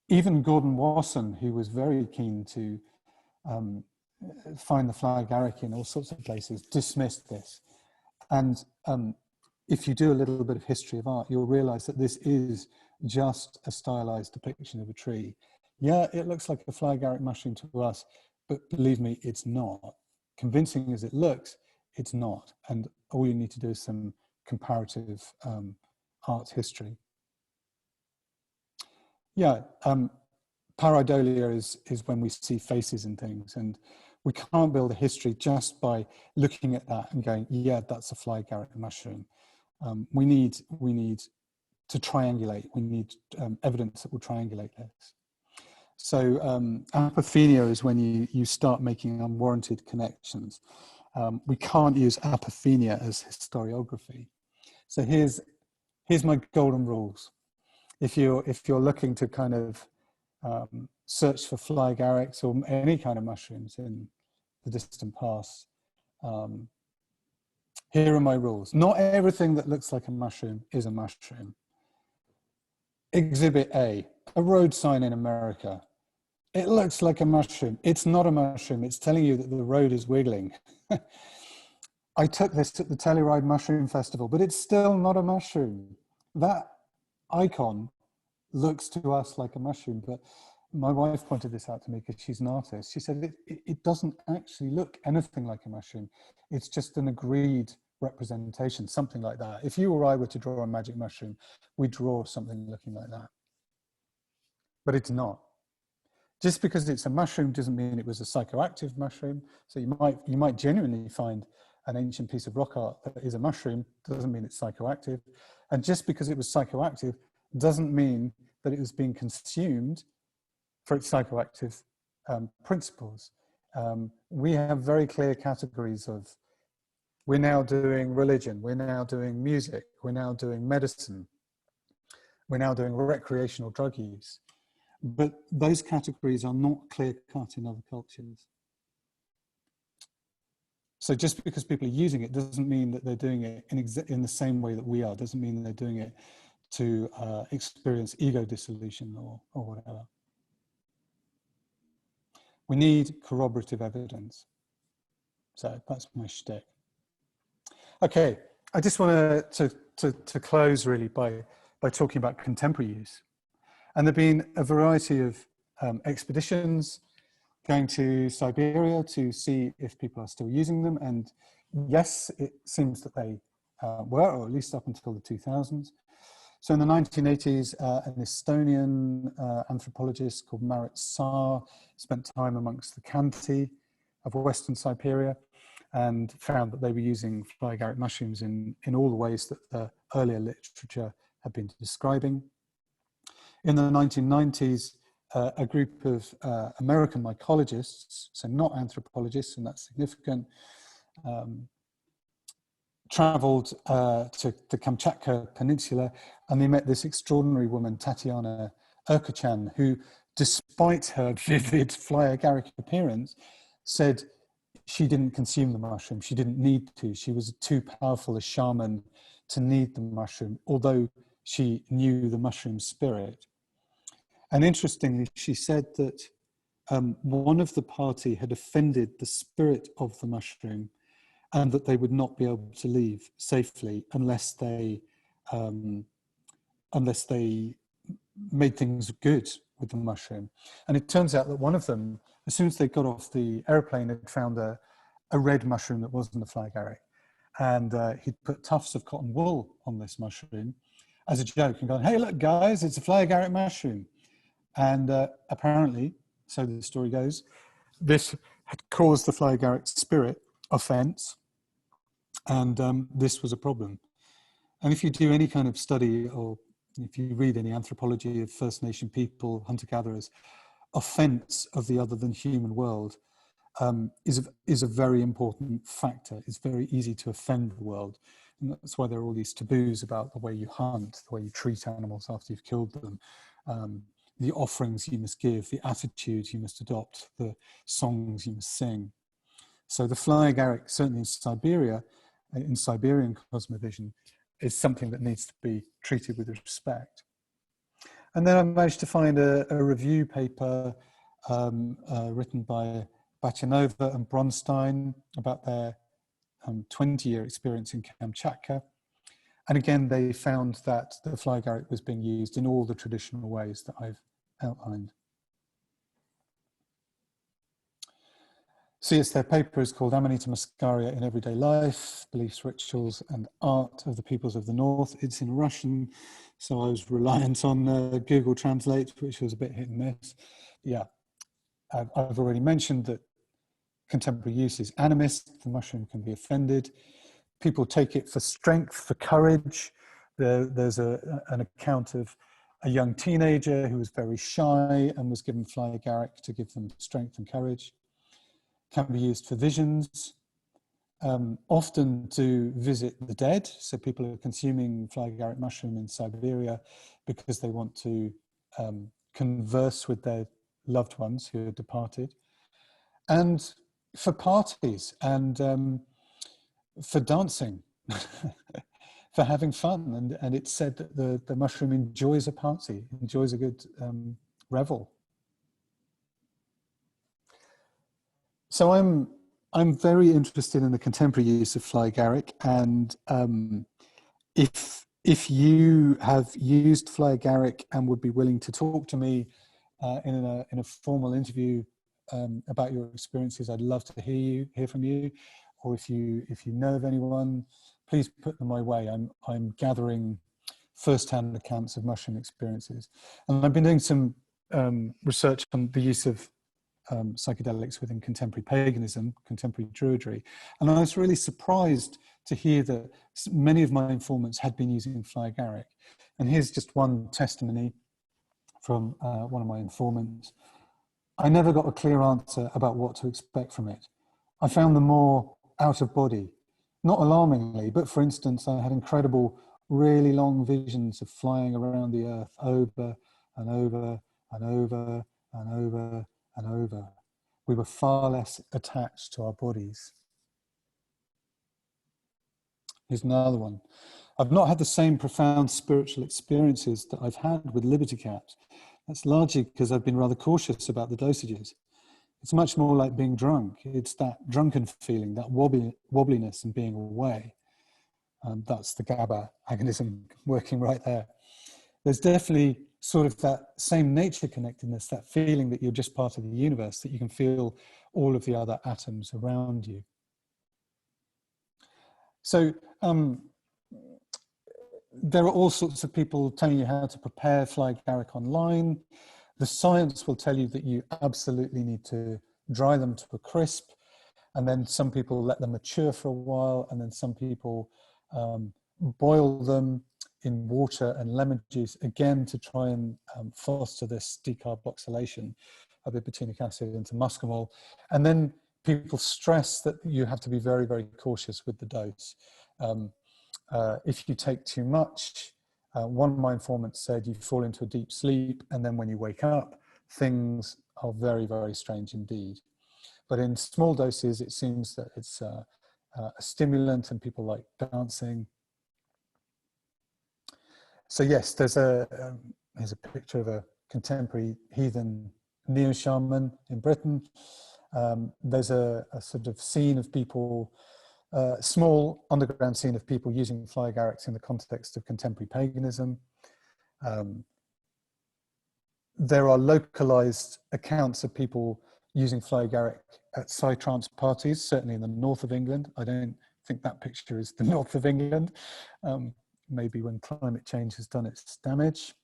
even Gordon Wasson, who was very keen to find the Fly Agaric in all sorts of places, dismissed this. And if you do a little bit of history of art, you'll realize that this is just a stylized depiction of a tree. Yeah, it looks like a Fly Agaric mushroom to us, but believe me, it's not. Convincing as it looks, it's not. And all you need to do is some comparative art history. Yeah, pareidolia is when we see faces and things, and we can't build a history just by looking at that and going, yeah, that's a Fly Agaric mushroom. We need to triangulate. We need evidence that will triangulate this. So apophenia is when you start making unwarranted connections. We can't use apophenia as historiography. So here's my golden rules. If you're looking to kind of search for Fly Agarics or any kind of mushrooms in the distant past, here are my rules. Not everything that looks like a mushroom is a mushroom. Exhibit A, a road sign in America. It looks like a mushroom. It's not a mushroom. It's telling you that the road is wiggling. I took this at the Telluride Mushroom Festival, but it's still not a mushroom. That icon looks to us like a mushroom, but my wife pointed this out to me because she's an artist. She said it doesn't actually look anything like a mushroom. It's just an agreed representation, something like that. If you or I were to draw a magic mushroom, we'd draw something looking like that. But it's not. Just because it's a mushroom doesn't mean it was a psychoactive mushroom. So you might genuinely find an ancient piece of rock art that is a mushroom, doesn't mean it's psychoactive. And just because it was psychoactive doesn't mean that it was being consumed for its psychoactive principles. We have very clear categories of, we're now doing religion, we're now doing music, we're now doing medicine, we're now doing recreational drug use. But those categories are not clear-cut in other cultures. So just because people are using it doesn't mean that they're doing it in the same way that we are, doesn't mean that they're doing it to experience ego dissolution or whatever. We need corroborative evidence. So that's my shtick. Okay, I just want to close really by talking about contemporary use. And there have been a variety of expeditions going to Siberia to see if people are still using them. And yes, it seems that they were, or at least up until the 2000s. So in the 1980s, an Estonian anthropologist called Marit Saar spent time amongst the Khanty of Western Siberia and found that they were using Fly Agaric mushrooms in all the ways that the earlier literature had been describing. In the 1990s, a group of American mycologists, so not anthropologists, and that's significant, traveled to the Kamchatka Peninsula, and they met this extraordinary woman, Tatiana Urkachan, who, despite her vivid Fly Agaric appearance, said she didn't consume the mushroom. She didn't need to. She was too powerful a shaman to need the mushroom, although she knew the mushroom spirit. And interestingly, she said that one of the party had offended the spirit of the mushroom and that they would not be able to leave safely unless they made things good with the mushroom. And it turns out that one of them, as soon as they got off the airplane, had found a red mushroom that wasn't a Fly Agaric. And he'd put tufts of cotton wool on this mushroom as a joke and gone, hey, look, guys, it's a Fly Agaric mushroom. And apparently, so the story goes, this had caused the Fly Agaric spirit offense, and this was a problem. And if you do any kind of study, or if you read any anthropology of First Nation people, hunter-gatherers, offense of the other than human world is a very important factor. It's very easy to offend the world. And that's why there are all these taboos about the way you hunt, the way you treat animals after you've killed them, the offerings you must give, the attitudes you must adopt, the songs you must sing. So the Fly Agaric, certainly in Siberia, in Siberian cosmovision, is something that needs to be treated with respect. And then I managed to find a review paper written by Bachanova and Bronstein about their 20-year experience in Kamchatka. And again, they found that the Fly Agaric was being used in all the traditional ways that I've outlined. So yes, their paper is called Amanita Muscaria in Everyday Life, Beliefs, Rituals and Art of the Peoples of the North. It's in Russian, so I was reliant on Google Translate, which was a bit hit and miss. Yeah, I've already mentioned that contemporary use is animist. The mushroom can be offended. People take it for strength, for courage. There's an account of a young teenager who was very shy and was given Fly Agaric to give them strength and courage. Can be used for visions, often to visit the dead. So people are consuming Fly Agaric mushroom in Siberia because they want to converse with their loved ones who are departed. And for parties and for dancing, for having fun. And it's said that the mushroom enjoys a party, enjoys a good revel. So I'm very interested in the contemporary use of Fly Agaric, and if you have used Fly Agaric and would be willing to talk to me in a formal interview about your experiences, I'd love to hear from you. Or if you know of anyone, please put them my way. I'm gathering first-hand accounts of mushroom experiences, and I've been doing some research on the use of psychedelics within contemporary paganism, contemporary druidry. And I was really surprised to hear that many of my informants had been using Fly Agaric. And here's just one testimony from one of my informants. I never got a clear answer about what to expect from it. I found them more out of body, not alarmingly, but for instance, I had incredible, really long visions of flying around the earth over and over and over and over and over. We were far less attached to our bodies. Here's another one. I've not had the same profound spiritual experiences that I've had with Liberty Caps. That's largely because I've been rather cautious about the dosages. It's much more like being drunk. It's that drunken feeling, that wobbliness and being away. That's the GABA agonism working right there. There's definitely sort of that same nature connectedness, that feeling that you're just part of the universe, that you can feel all of the other atoms around you. So there are all sorts of people telling you how to prepare Fly Agaric online. The science will tell you that you absolutely need to dry them to a crisp, and then some people let them mature for a while, and then some people boil them in water and lemon juice, again to try and foster this decarboxylation of Ebitinic acid into muscaria. And then people stress that you have to be very, very cautious with the dose. If you take too much, one of my informants said you fall into a deep sleep, and then when you wake up, things are very, very strange indeed. But in small doses, it seems that it's a stimulant and people like dancing. So yes, here's a picture of a contemporary heathen neo-shaman in Britain. There's a sort of scene of people, small underground scene of people using Fly Agarics in the context of contemporary paganism. There are localized accounts of people using Fly Agaric at psytrance parties, certainly in the north of England. I don't think that picture is the north of England. Maybe when climate change has done its damage.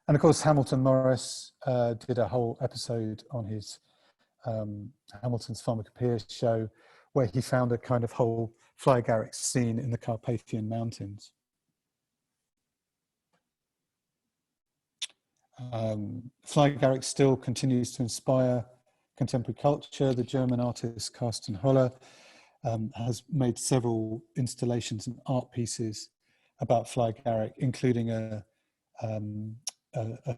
And of course, Hamilton Morris did a whole episode on his Hamilton's Pharmacopoeia show, where he found a kind of whole Fly Agaric scene in the Carpathian Mountains. Fly Agaric still continues to inspire contemporary culture. The German artist Carsten Holler has made several installations and art pieces about Fly Agaric, including a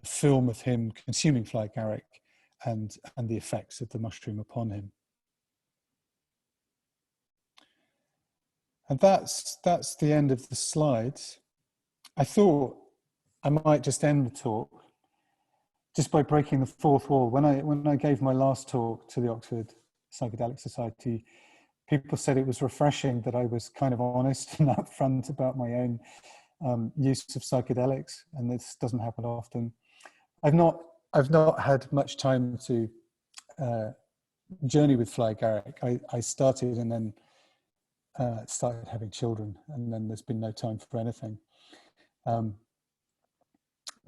film of him consuming Fly Agaric and the effects of the mushroom upon him. And that's the end of the slides. I thought I might just end the talk just by breaking the fourth wall. When I gave my last talk to the Oxford Psychedelic Society, people said it was refreshing that I was kind of honest and upfront about my own use of psychedelics, and this doesn't happen often. I've not had much time to journey with Fly Agaric. I started and then started having children, and then there's been no time for anything.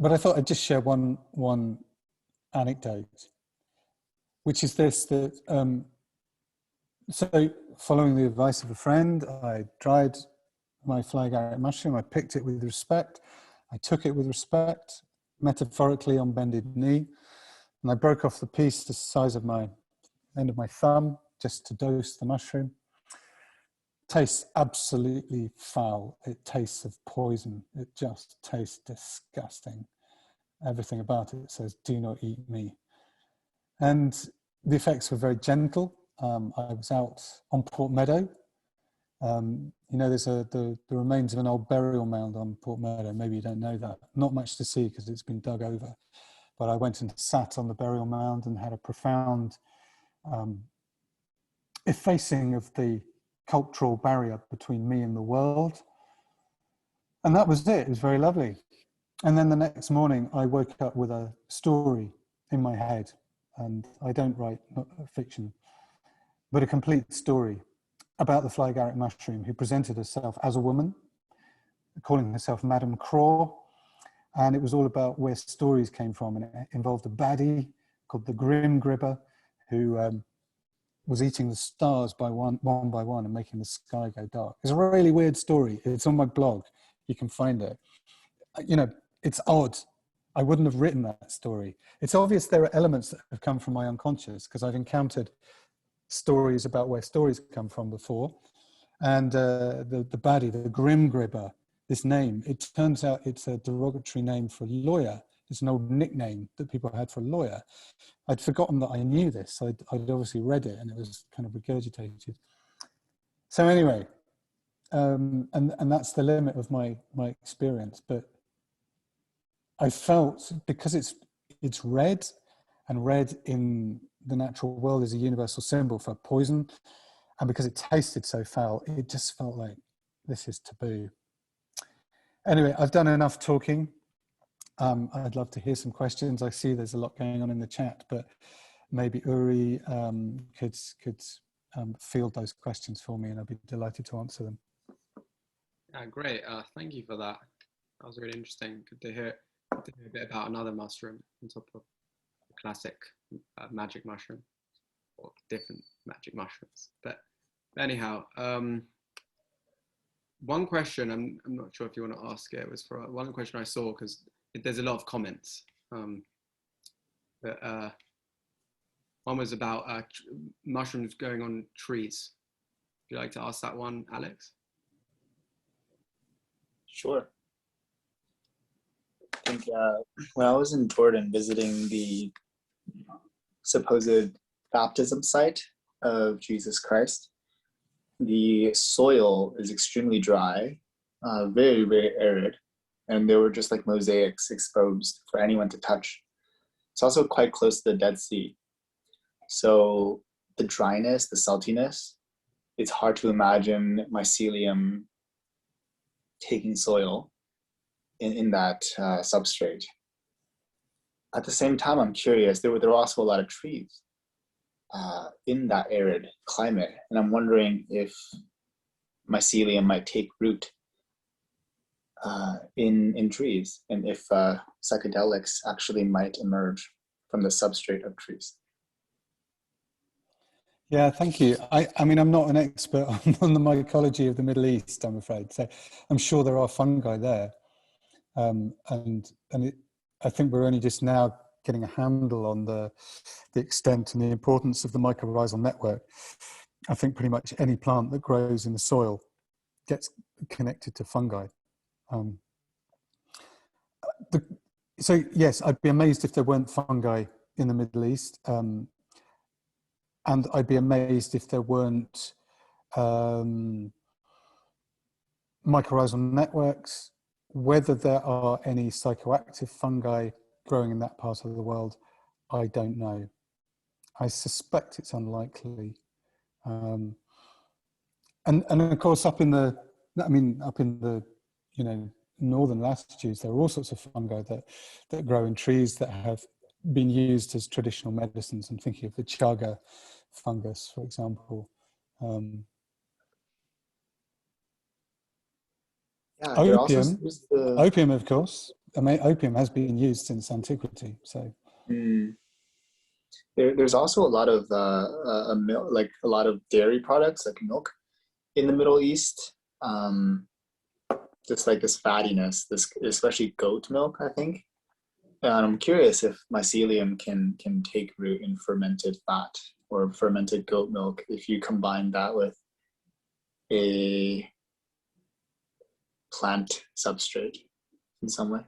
But I thought I'd just share one anecdote, which is this, that so following the advice of a friend, I dried my Fly Agaric mushroom. I picked it with respect. I took it with respect, metaphorically on bended knee, and I broke off the piece the size of my end of my thumb just to dose the mushroom. Tastes absolutely foul. It tastes of poison. It just tastes disgusting. Everything about it says, "Do not eat me." And the effects were very gentle. I was out on Port Meadow. You know, there's the remains of an old burial mound on Port Meadow. Maybe you don't know that. Not much to see because it's been dug over. But I went and sat on the burial mound and had a profound effacing of the cultural barrier between me and the world. And that was it. It was very lovely. And then the next morning, I woke up with a story in my head. And I don't write fiction, but a complete story about the Fly Agaric mushroom, who presented herself as a woman, calling herself Madame Craw. And it was all about where stories came from. And it involved a baddie called the Grim Gribber, who was eating the stars one by one and making the sky go dark. It's a really weird story. It's on my blog. You can find it. You know, it's odd. I wouldn't have written that story. It's obvious there are elements that have come from my unconscious, because I've encountered stories about where stories come from before. And the baddie, the Grim Gribber, this name, it turns out it's a derogatory name for a lawyer. It's an old nickname that people had for a lawyer. I'd forgotten that I knew this. I'd obviously read it, and it was kind of regurgitated. So anyway, and that's the limit of my experience. But I felt, because it's red, and red in the natural world is a universal symbol for poison, and because it tasted so foul, it just felt like this is taboo. Anyway, I've done enough talking. I'd love to hear some questions. I see there's a lot going on in the chat, but maybe Uri could field those questions for me, and I'd be delighted to answer them. Great. Thank you for that. That was really interesting. Good to hear a bit about another mushroom on top of the classic magic mushroom, or different magic mushrooms. But anyhow, one question, I'm not sure if you want to ask it, was for one question I saw, because there's a lot of comments. But one was about mushrooms going on trees. Would you like to ask that one, Alex? Sure. I think when I was in Jordan visiting the supposed baptism site of Jesus Christ, the soil is extremely dry, very, very arid, and there were just like mosaics exposed for anyone to touch. It's also quite close to the Dead Sea. So the dryness, the saltiness, it's hard to imagine mycelium taking soil in that substrate. At the same time, I'm curious, there were also a lot of trees in that arid climate. And I'm wondering if mycelium might take root in trees, and if psychedelics actually might emerge from the substrate of trees. Yeah, thank you. I mean, I'm not an expert on the mycology of the Middle East, I'm afraid. So I'm sure there are fungi there. I think we're only just now getting a handle on the extent and the importance of the mycorrhizal network. I think pretty much any plant that grows in the soil gets connected to fungi. So yes, I'd be amazed if there weren't fungi in the Middle East. And I'd be amazed if there weren't mycorrhizal networks. Whether there are any psychoactive fungi growing in that part of the world, I don't know. I suspect it's unlikely. And of course, up in the northern latitudes, there are all sorts of fungi that grow in trees that have been used as traditional medicines. I'm thinking of the chaga fungus, for example. Opium, opium, of course. I mean, opium has been used since antiquity. So there's also a lot of milk, like a lot of dairy products, like milk, in the Middle East. Just like this fattiness, this especially goat milk, I think. And I'm curious if mycelium can take root in fermented fat or fermented goat milk if you combine that with a plant substrate in some way.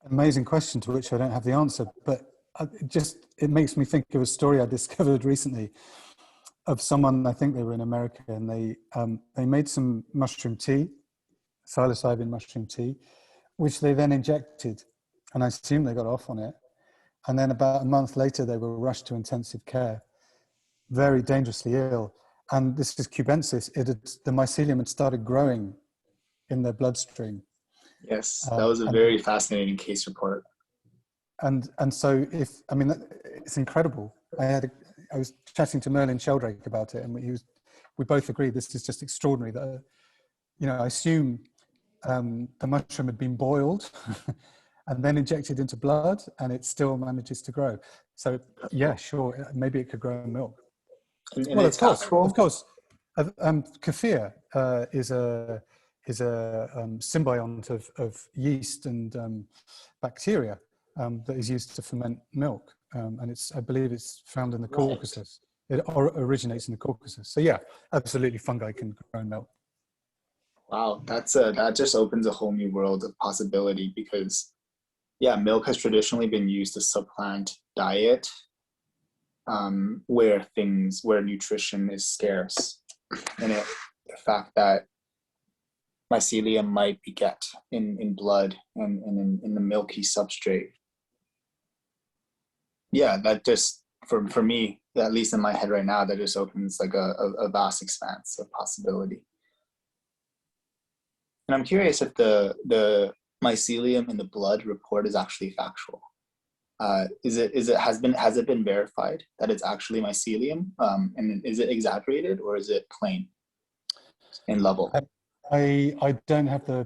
Amazing question to which I don't have the answer, but it makes me think of a story I discovered recently of someone, I think they were in America, and they made some mushroom tea, psilocybin mushroom tea, which they then injected, and I assume they got off on it. And then about a month later, they were rushed to intensive care, very dangerously ill. And this is cubensis. The mycelium had started growing in their bloodstream. Yes, that was a very fascinating case report. And so it's incredible. I was chatting to Merlin Sheldrake about it, and we both agreed this is just extraordinary. That I assume the mushroom had been boiled and then injected into blood, and it still manages to grow. So yeah, sure, maybe it could grow milk. Well, of course. Kefir is a symbiont of yeast and bacteria that is used to ferment milk, and I believe it's found in the Caucasus. It originates in the Caucasus. So yeah, absolutely, fungi can grow milk. Wow, that just opens a whole new world of possibility, because milk has traditionally been used to supplant diet, where nutrition is scarce, and the fact that mycelium might beget in blood and in the milky substrate. Yeah, that just for me, at least in my head right now, that just opens like a vast expanse of possibility. And I'm curious if the mycelium in the blood report is actually factual. Has it been verified that it's actually mycelium? And is it exaggerated, or is it plain in level? I don't have the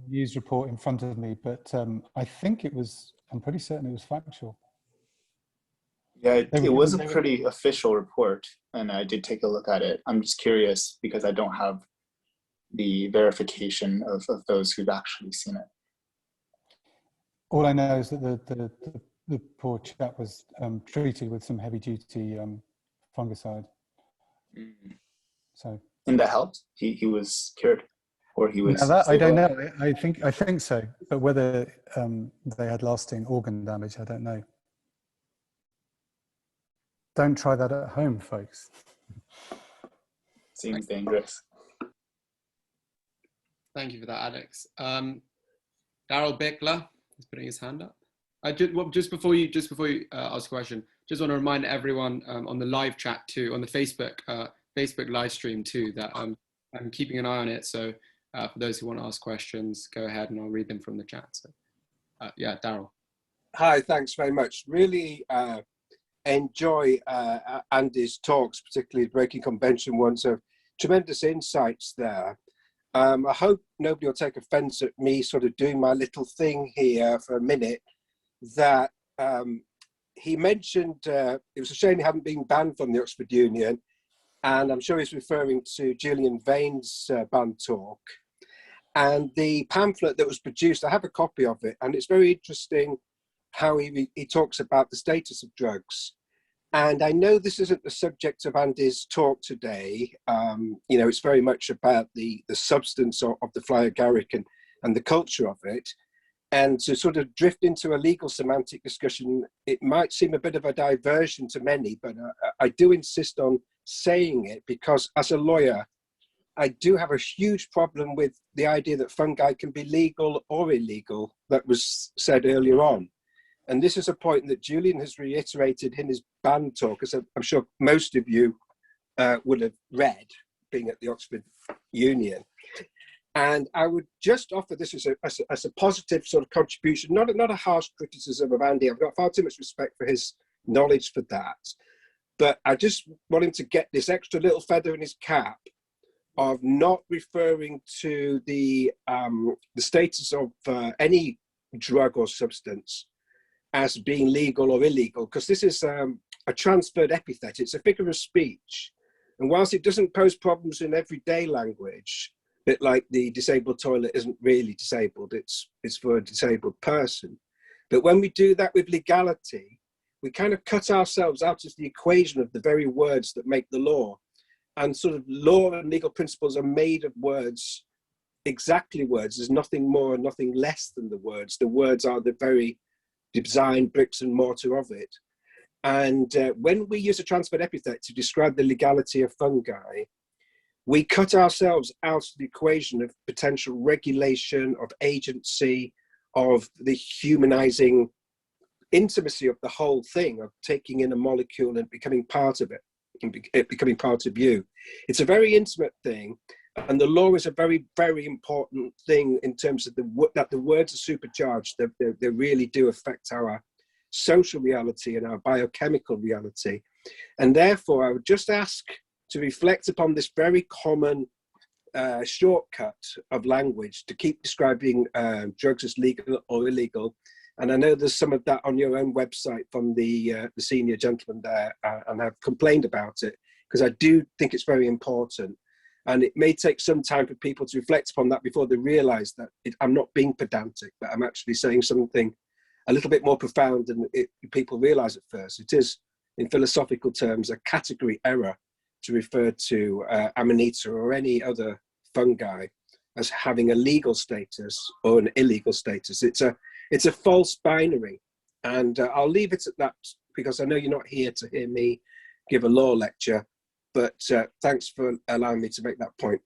news report in front of me, but I'm pretty certain it was factual. Yeah, it was a pretty official report, and I did take a look at it. I'm just curious because I don't have the verification of those who've actually seen it. All I know is that the poor chap was treated with some heavy-duty fungicide. So. And that helped? He was cured, or he was? Now that I don't know. I think so, but whether they had lasting organ damage, I don't know. Don't try that at home, folks. Seems dangerous. Thank you for that, Alex. Daryl Bickler is putting his hand up. Just before you ask a question, just want to remind everyone on the live chat too, on the Facebook live stream too, that I'm keeping an eye on it. So for those who want to ask questions, go ahead and I'll read them from the chat. So yeah, Daryl. Hi, thanks very much. Really enjoy Andy's talks, particularly breaking convention ones. Of tremendous insights there. I hope nobody will take offense at me sort of doing my little thing here for a minute, that he mentioned it was a shame he hadn't been banned from the Oxford Union, and I'm sure he's referring to Julian Vane's banned talk. And the pamphlet that was produced, I have a copy of it, and it's very interesting how he talks about the status of drugs. And I know this isn't the subject of Andy's talk today. You know, it's very much about the substance of the Fly Agaric and the culture of it. And to sort of drift into a legal semantic discussion, it might seem a bit of a diversion to many, but I do insist on saying it because as a lawyer, I do have a huge problem with the idea that fungi can be legal or illegal that was said earlier on. And this is a point that Julian has reiterated in his banned talk, as I'm sure most of you would have read, being at the Oxford Union. And I would just offer this as a positive sort of contribution, not a harsh criticism of Andy. I've got far too much respect for his knowledge for that. But I just want him to get this extra little feather in his cap of not referring to the status of any drug or substance as being legal or illegal, because this is a transferred epithet. It's a figure of speech. And whilst it doesn't pose problems in everyday language, a bit like the disabled toilet isn't really disabled, it's for a disabled person. But when we do that with legality, we kind of cut ourselves out of the equation of the very words that make the law. And sort of law and legal principles are made of words, exactly words. There's nothing more and nothing less than the words. The words are the very design, bricks and mortar of it. And when we use a transferred epithet to describe the legality of fungi, we cut ourselves out of the equation of potential regulation, of agency, of the humanizing intimacy of the whole thing, of taking in a molecule and becoming part of it, and it becoming part of you. It's a very intimate thing. And the law is a very, very important thing in terms of that the words are supercharged. They really do affect our social reality and our biochemical reality. And therefore, I would just ask to reflect upon this very common shortcut of language to keep describing drugs as legal or illegal. And I know there's some of that on your own website from the senior gentleman there, and I've complained about it because I do think it's very important. And it may take some time for people to reflect upon that before they realize that I'm not being pedantic, but I'm actually saying something a little bit more profound than people realize at first. It is, in philosophical terms, a category error to refer to Amanita or any other fungi as having a legal status or an illegal status. It's a false binary. And I'll leave it at that because I know you're not here to hear me give a law lecture. But thanks for allowing me to make that point.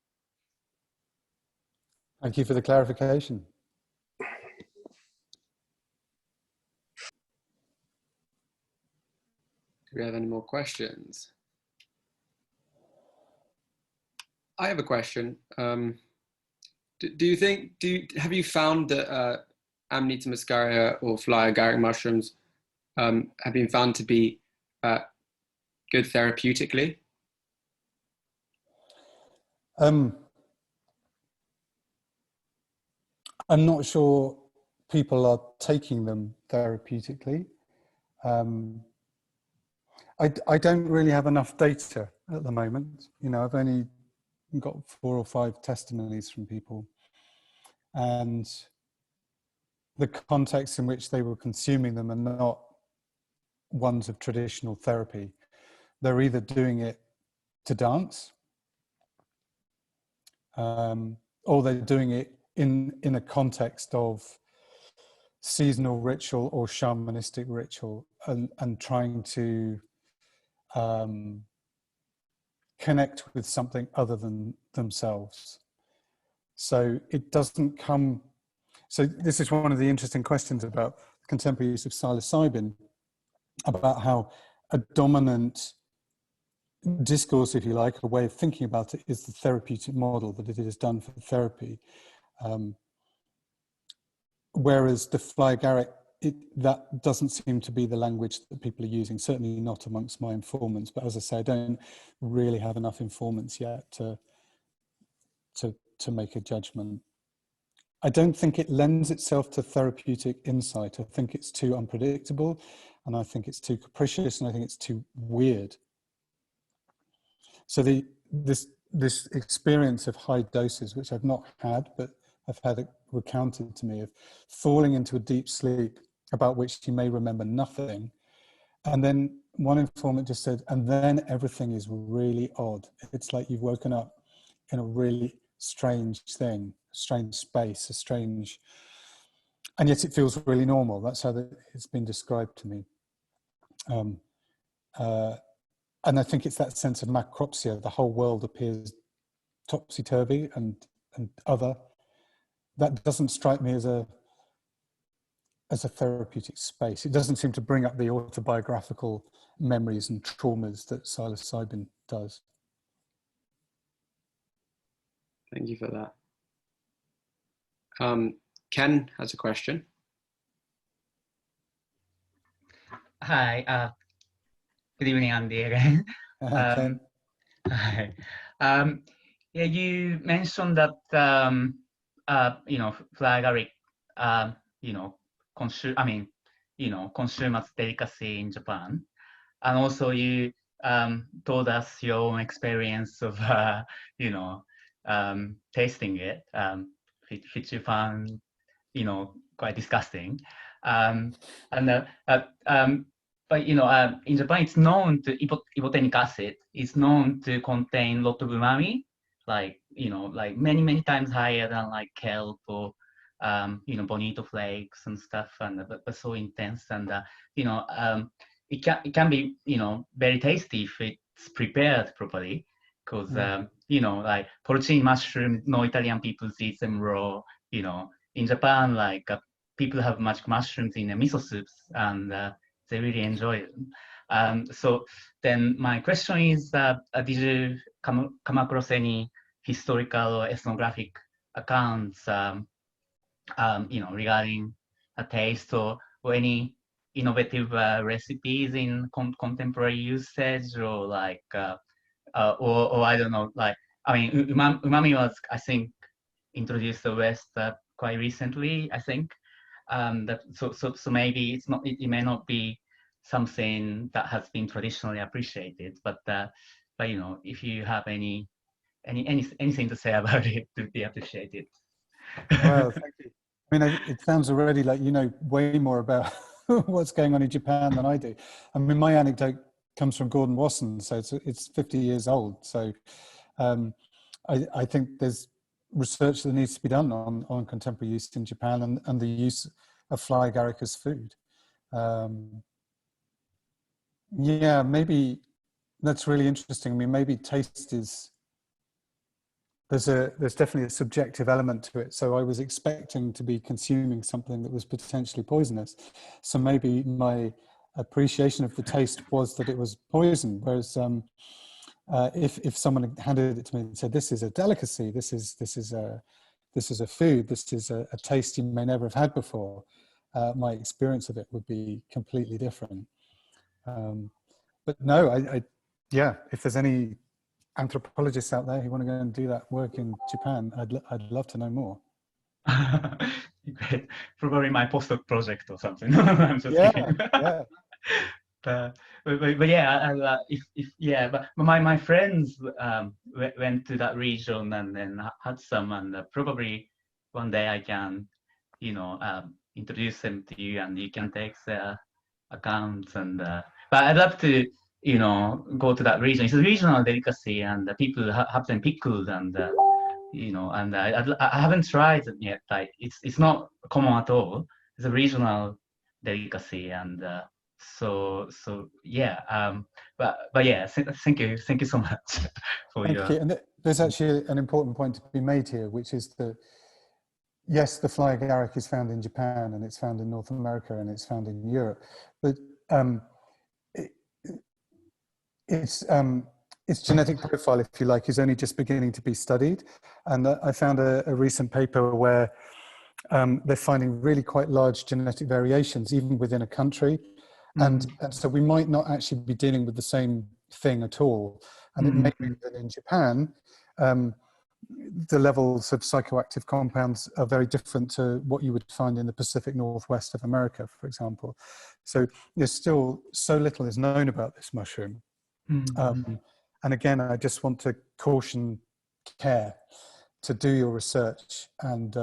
Thank you for the clarification. Do we have any more questions? I have a question. Have you found that Amanita muscaria or Fly Agaric mushrooms have been found to be good therapeutically? I'm not sure people are taking them therapeutically. I don't really have enough data at the moment. You know, I've only got 4 or 5 testimonies from people, and the context in which they were consuming them are not ones of traditional therapy. They're either doing it to dance, or they're doing it in a context of seasonal ritual or shamanistic ritual, and trying to connect with something other than themselves. So it doesn't come. So this is one of the interesting questions about contemporary use of psilocybin, about how a dominant discourse, if you like, a way of thinking about it, is the therapeutic model, that it is done for therapy. Whereas the Fly Agaric, that doesn't seem to be the language that people are using, certainly not amongst my informants. But as I say, I don't really have enough informants yet to to make a judgment. I don't think it lends itself to therapeutic insight. I think it's too unpredictable, and I think it's too capricious, and I think it's too weird. So this experience of high doses, which I've not had, but I've had it recounted to me, of falling into a deep sleep about which you may remember nothing. And then one informant just said, and then everything is really odd. It's like you've woken up in a really strange thing, a strange space, a strange, and yet it feels really normal. That's how it's been described to me. And I think it's that sense of macropsia, the whole world appears topsy-turvy and other. That doesn't strike me as a therapeutic space. It doesn't seem to bring up the autobiographical memories and traumas that psilocybin does. Thank you for that. Ken has a question. Hi, good evening, Andy again. Ken? Hi. Yeah, you mentioned that Fly Agaric, consume as delicacy in Japan, and also you told us your own experience of tasting it, which you found quite disgusting, but in Japan, it's known to Ebitinic acid is known to contain a lot of umami, like many times higher than like kelp or bonito flakes and stuff, and but so intense, and it can be very tasty if it's prepared properly, because like porcini mushroom, no Italian people eat them raw. In Japan, like people have magic mushrooms in the miso soups, and they really enjoy it. So then my question is, did you come across any historical or ethnographic accounts, regarding a taste or any innovative recipes in contemporary usage, or like, or I don't know, like, I mean, umami was, I think, introduced to the West quite recently, I think. So maybe it may not be something that has been traditionally appreciated, but if you have anything to say about it, to be appreciated. Well, thank you. I mean, it sounds already like you know way more about what's going on in Japan than I do. I mean, my anecdote comes from Gordon Wasson, so it's 50 years old. So I think there's research that needs to be done on contemporary use in Japan and the use of Fly Agaric as food. Yeah, maybe that's really interesting. I mean, maybe taste is, there's definitely a subjective element to it. So I was expecting to be consuming something that was potentially poisonous. So maybe my appreciation of the taste was that it was poison. Whereas if someone handed it to me and said, "This is a delicacy. This is a food. This is a taste you may never have had before," my experience of it would be completely different. But no, yeah. If there's any anthropologists out there who want to go and do that work in Japan, I'd love to know more. Great. Probably my postdoc project or something. I'm just kidding. Yeah. But yeah, but my friends went to that region and then had some, and probably one day I can, introduce them to you, and you can take their accounts. And but I'd love to, go to that region. It's a regional delicacy, and the people have them pickled, and and I haven't tried it yet. Like it's not common at all. It's a regional delicacy, and so yeah. But yeah, thank you so much for Thank you. And there's actually an important point to be made here, which is that yes, the Fly Agaric is found in Japan, and it's found in North America, and it's found in Europe, but its genetic profile, if you like, is only just beginning to be studied. And I found a recent paper where they're finding really quite large genetic variations, even within a country. And so we might not actually be dealing with the same thing at all. And it may be that in Japan, the levels of psychoactive compounds are very different to what you would find in the Pacific Northwest of America, for example. So there's still so little is known about this mushroom. And again, I just want to caution care to do your research and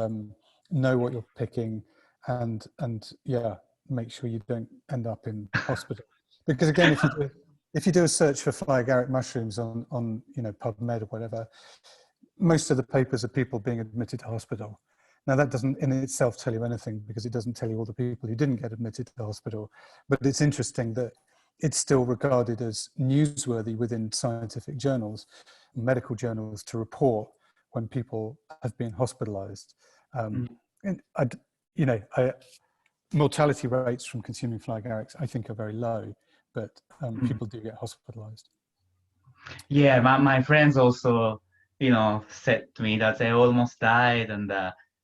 know what you're picking, and yeah, make sure you don't end up in hospital. Because again, if you do a search for Fly Agaric mushrooms on PubMed or whatever, most of the papers are people being admitted to hospital. Now that doesn't in itself tell you anything, because it doesn't tell you all the people who didn't get admitted to hospital. But it's interesting that it's still regarded as newsworthy within scientific journals, medical journals, to report when people have been hospitalized. And mortality rates from consuming Fly Agarics, I think, are very low, but people do get hospitalized. Yeah, my friends also, said to me that they almost died, and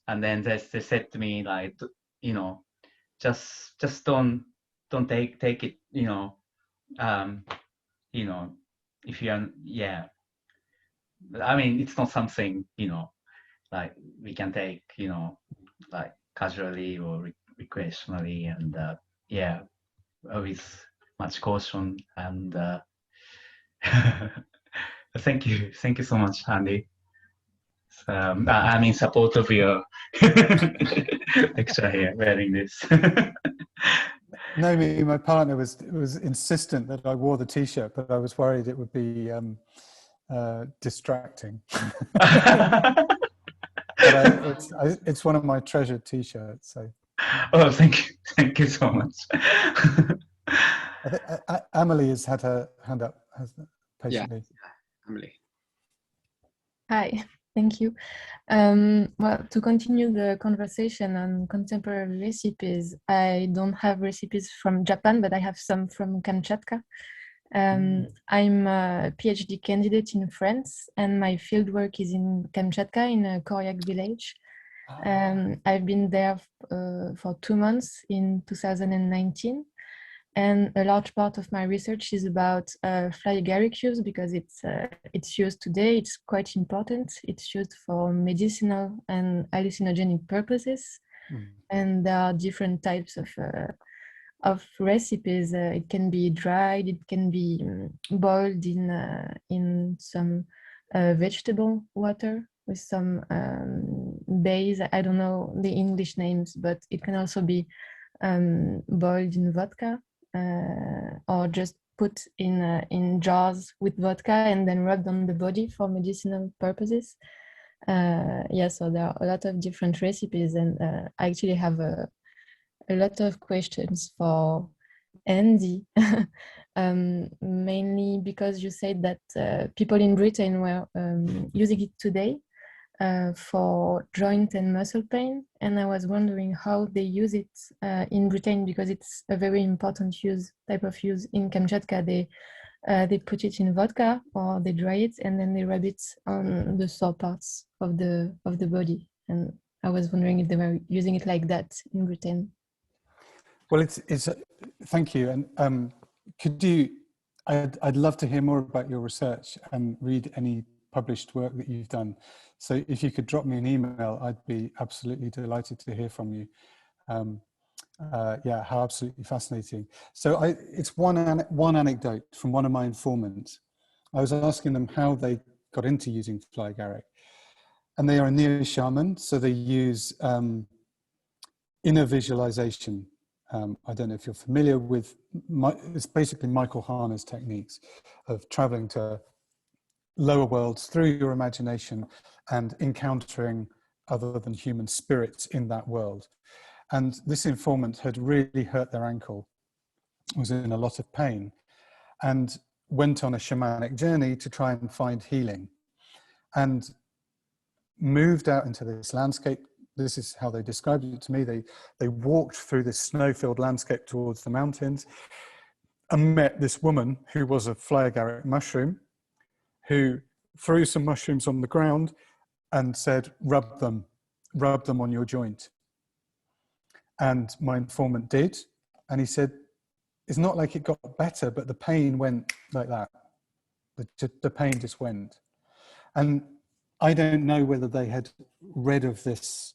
then they said to me, like, just don't take it, if you are, yeah. I mean, it's not something, like we can take, like casually or recreationally, and yeah, with much caution. And thank you so much, Andy. So, I'm in support of your lecture here, wearing this. Naomi, my partner, was insistent that I wore the T-shirt, but I was worried it would be distracting. But it's one of my treasured T-shirts. So. Oh, thank you so much. Amelie has had her hand up, patiently. Yeah, Amelie. Hi, thank you. Well, to continue the conversation on contemporary recipes, I don't have recipes from Japan, but I have some from Kamchatka. I'm a PhD candidate in France, and my fieldwork is in Kamchatka, in a Koryak village. I've been there for 2 months in 2019. And a large part of my research is about Fly Agaric use, because it's used today. It's quite important. It's used for medicinal and hallucinogenic purposes, and there are different types of recipes. It can be dried. It can be boiled in some vegetable water with some base. I don't know the English names, but it can also be boiled in vodka. Or just put in jars with vodka and then rubbed on the body for medicinal purposes. Yeah, so there are a lot of different recipes, and I actually have a lot of questions for Andy, mainly because you said that people in Britain were using it today for joint and muscle pain, and I was wondering how they use it in Britain, because it's a very important type of use in Kamchatka. They put it in vodka, or they dry it and then they rub it on the sore parts of the body. And I was wondering if they were using it like that in Britain. Well, it's thank you, and could you? I'd love to hear more about your research and read any published work that you've done. So if you could drop me an email, I'd be absolutely delighted to hear from you. Yeah, how absolutely fascinating. So it's one anecdote from one of my informants. I was asking them how they got into using Fly Agaric, and they are a neo-shaman, so they use inner visualization. I don't know if you're familiar with, it's basically Michael Harner's techniques of traveling to lower worlds through your imagination and encountering other than human spirits in that world. And this informant had really hurt their ankle, was in a lot of pain, and went on a shamanic journey to try and find healing, and moved out into this landscape. This is how they described it to me. They walked through this snow-filled landscape towards the mountains and met this woman who was a Fly Agaric mushroom, who threw some mushrooms on the ground and said, rub them on your joint. And my informant did. And he said, it's not like it got better, but the pain went like that. The pain just went. And I don't know whether they had read of this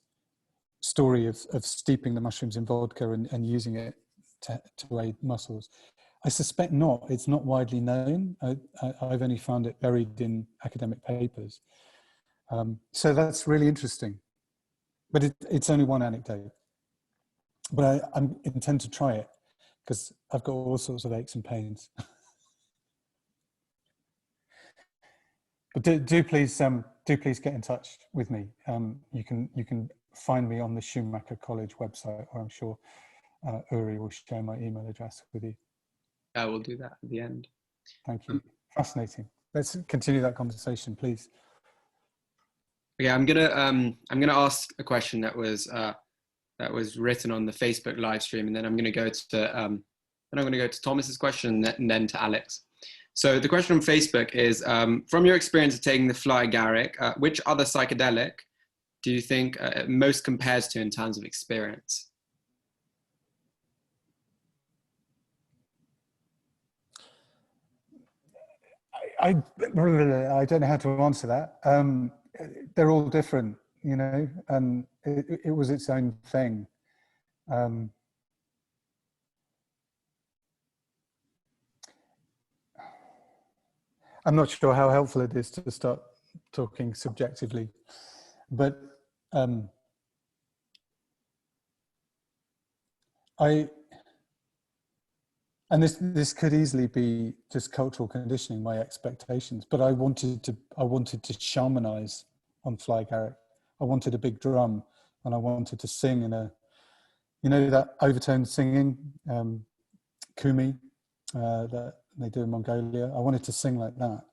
story of steeping the mushrooms in vodka and using it to aid muscles. I suspect not. It's not widely known. I've only found it buried in academic papers. So that's really interesting. But it's only one anecdote. But I intend to try it because I've got all sorts of aches and pains. But do please get in touch with me. You can find me on the Schumacher College website, or I'm sure Uri will share my email address with you. I will do that at the end. Thank you. Fascinating. Let's continue that conversation, please. Okay, I'm gonna ask a question that was written on the Facebook live stream, and then I'm gonna go to Thomas's question and then to Alex. So the question on Facebook is, from your experience of taking the Fly Agaric, which other psychedelic do you think most compares to in terms of experience? I don't know how to answer that. They're all different, you know, and it was its own thing. I'm not sure how helpful it is to start talking subjectively, but and this could easily be just cultural conditioning, my expectations, but I wanted to shamanize on Fly Agaric. I wanted a big drum, and I wanted to sing in a, you know, that overtone singing, kumi, that they do in Mongolia. I wanted to sing like that.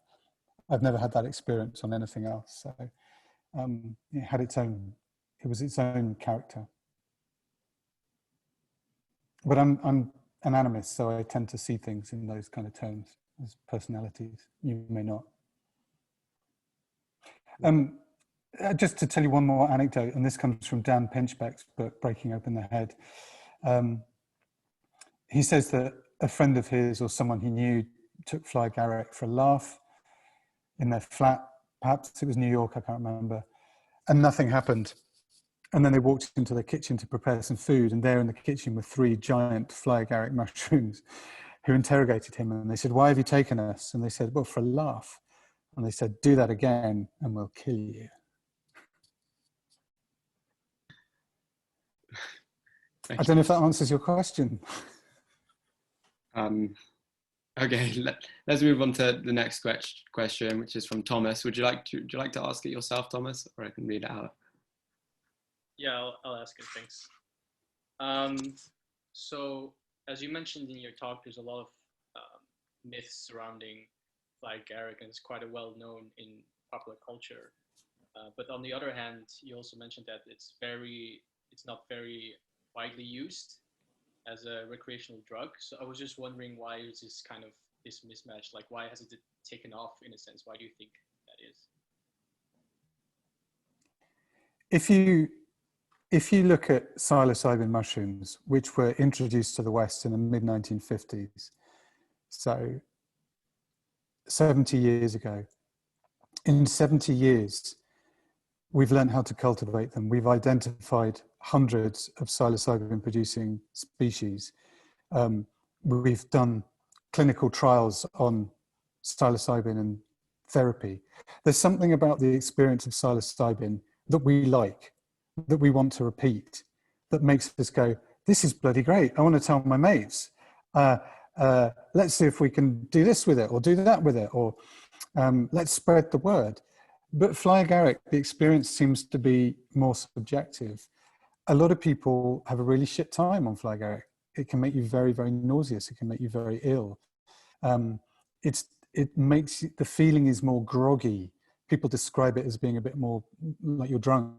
I've never had that experience on anything else. So it had its own, it was its own character. But I'm an animist, so I tend to see things in those kind of terms as personalities. You may not. Just to tell you one more anecdote, and this comes from Dan Pinchbeck's book, Breaking Open the Head. He says that a friend of his or someone he knew took Fly Agaric for a laugh in their flat. Perhaps it was New York, I can't remember. And nothing happened. And then they walked into the kitchen to prepare some food, and there in the kitchen were 3 giant Fly Agaric mushrooms who interrogated him. And they said, "Why have you taken us?" And they said, "Well, for a laugh." And they said, "Do that again and we'll kill you." I don't know if that answers your question. Okay, let's move on to the next question, which is from Thomas. Would you like to ask it yourself, Thomas, or I can read it out? Yeah, I'll ask it. Thanks. So, as you mentioned in your talk, there's a lot of myths surrounding Fly Agaric, and it's quite a well-known in popular culture. But on the other hand, you also mentioned that it's not very widely used as a recreational drug. So I was just wondering, why is this mismatch? Like, why hasn't it taken off in a sense? Why do you think that is? If you look at psilocybin mushrooms, which were introduced to the West in the mid-1950s, so 70 years ago, in 70 years, we've learned how to cultivate them. We've identified hundreds of psilocybin-producing species. We've done clinical trials on psilocybin and therapy. There's something about the experience of psilocybin that we like, that we want to repeat, that makes us go, "This is bloody great. I want to tell my mates. Let's see if we can do this with it or do that with it, or let's spread the word." But Fly Agaric, the experience seems to be more subjective. A lot of people have a really shit time on Fly Agaric. It can make you very, very nauseous. It can make you very ill. It makes the feeling is more groggy. People describe it as being a bit more like you're drunk.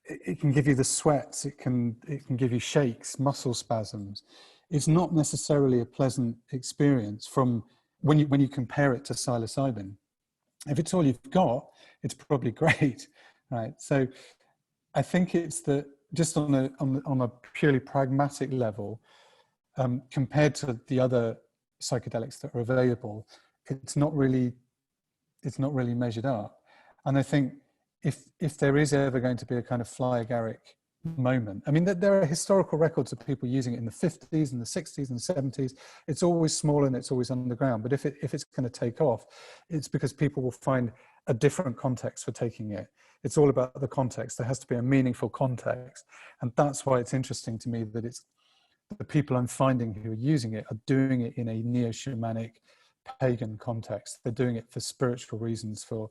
It can give you the sweats. It can give you shakes, muscle spasms. It's not necessarily a pleasant experience from when you compare it to psilocybin. If it's all you've got, it's probably great, right? So I think it's that just on a purely pragmatic level, compared to the other psychedelics that are available, it's not really it's not really measured up. And I think if there is ever going to be a kind of Fly Agaric moment, I mean, there are historical records of people using it in the 50s and the 60s and the 70s. It's always small and it's always underground. But if it's going to take off, it's because people will find a different context for taking it. It's all about the context. There has to be a meaningful context. And that's why it's interesting to me that it's the people I'm finding who are using it are doing it in a neo-shamanic pagan context. They're doing it for spiritual reasons, for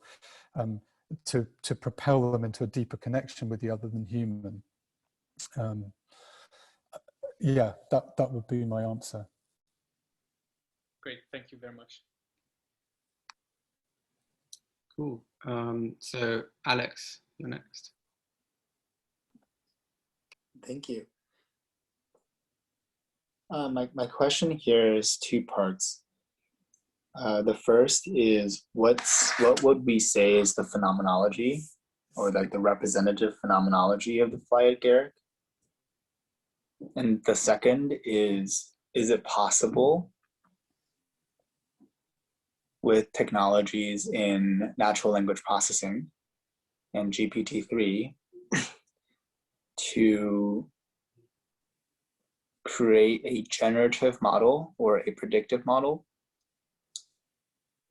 to propel them into a deeper connection with the other than human. Yeah, that would be my answer. Great, thank you very much. Cool. So Alex, you're next. Thank you. My question here is two parts. The first is what would we say is the phenomenology, or like the representative phenomenology of the Fly Agaric? And the second is it possible with technologies in natural language processing and GPT-3 to create a generative model or a predictive model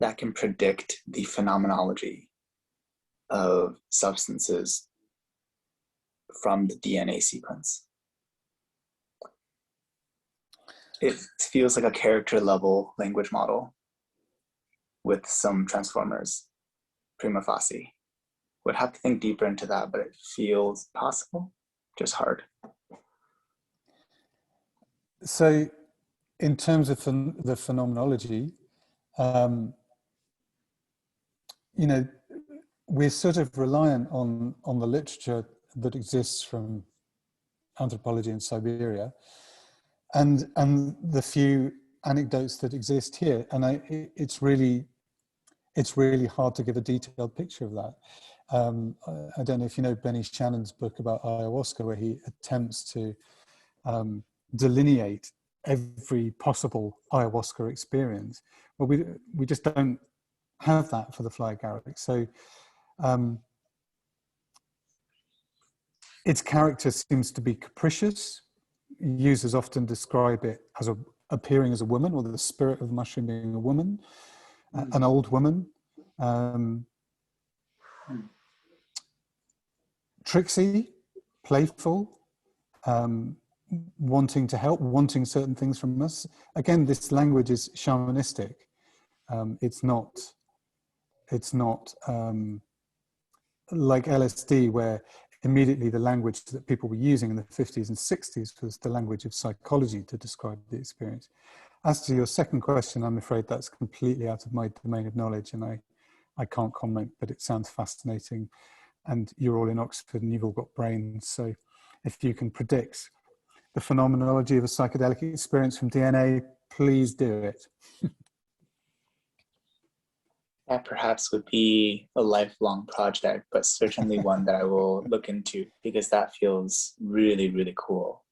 that can predict the phenomenology of substances from the DNA sequence? It feels like a character level language model with some transformers, prima facie. Would have to think deeper into that, but it feels possible, just hard. So in terms of the phenomenology, you know, we're sort of reliant on the literature that exists from anthropology in Siberia, and the few anecdotes that exist here, and it's really hard to give a detailed picture of that. I don't know if you know Benny Shannon's book about ayahuasca, where he attempts to delineate every possible ayahuasca experience. Well, we just don't have that for the Fly Agaric. So its character seems to be capricious. Users often describe it as appearing as a woman, or the spirit of the mushroom being a woman, an old woman. Tricksy, playful, wanting to help, wanting certain things from us. Again, this language is shamanistic. It's not like LSD, where immediately the language that people were using in the 50s and 60s was the language of psychology to describe the experience. As to your second question, I'm afraid that's completely out of my domain of knowledge, and I can't comment, but it sounds fascinating. And you're all in Oxford and you've all got brains. So if you can predict the phenomenology of a psychedelic experience from DNA, please do it. That perhaps would be a lifelong project, but certainly one that I will look into, because that feels really, really cool.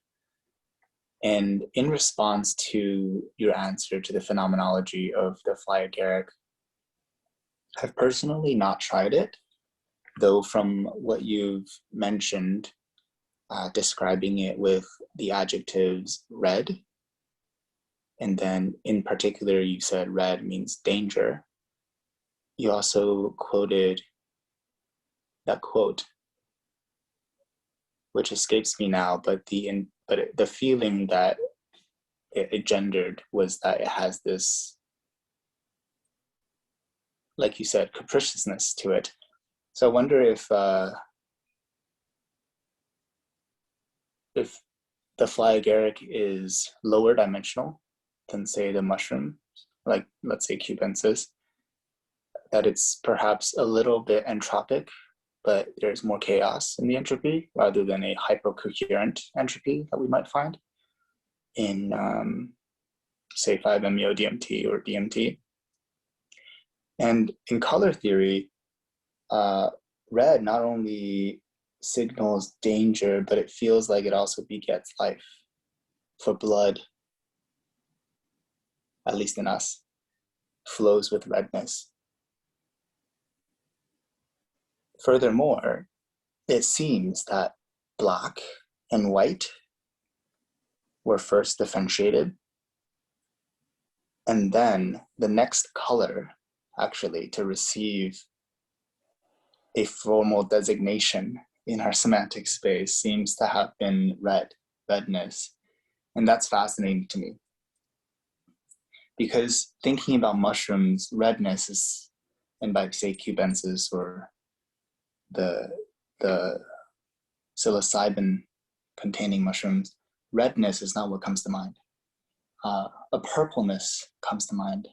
And in response to your answer to the phenomenology of the Fly Agaric, I've personally not tried it, though from what you've mentioned, describing it with the adjectives red, and then in particular you said red means danger. You also quoted that quote, which escapes me now, but the feeling that it engendered was that it has this, like you said, capriciousness to it. So I wonder if the Fly Agaric is lower dimensional than, say, the mushroom, like let's say cubensis, that it's perhaps a little bit entropic, but there's more chaos in the entropy rather than a hypercoherent entropy that we might find in, say, 5-MeO-DMT or DMT. And in color theory, red not only signals danger, but it feels like it also begets life. For blood, at least in us, flows with redness. Furthermore, it seems that black and white were first differentiated, and then the next color actually to receive a formal designation in our semantic space seems to have been redness. And that's fascinating to me, because thinking about mushrooms, redness is, and by say cubensis or the psilocybin containing mushrooms, redness is not what comes to mind. A purpleness comes to mind.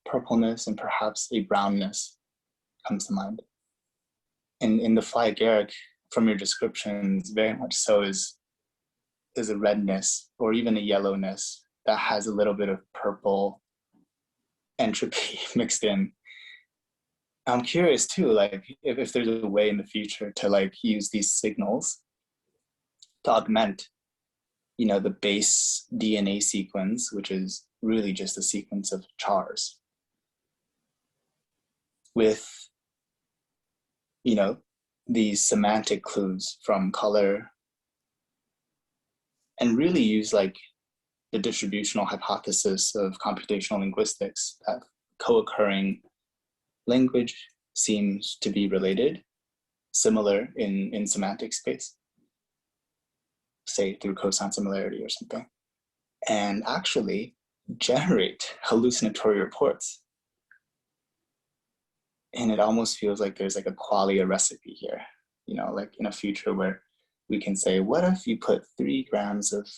Purpleness and perhaps a brownness comes to mind. And in the Fly Agaric, from your descriptions, very much so is a redness or even a yellowness that has a little bit of purple entropy mixed in. I'm curious too, like if there's a way in the future to like use these signals to augment, you know, the base DNA sequence, which is really just a sequence of chars, with, you know, these semantic clues from color, and really use like the distributional hypothesis of computational linguistics that co-occurring language seems to be related, similar in semantic space, say through cosine similarity or something, and actually generate hallucinatory reports. And it almost feels like there's like a qualia recipe here, you know, like in a future where we can say, what if you put 3 grams of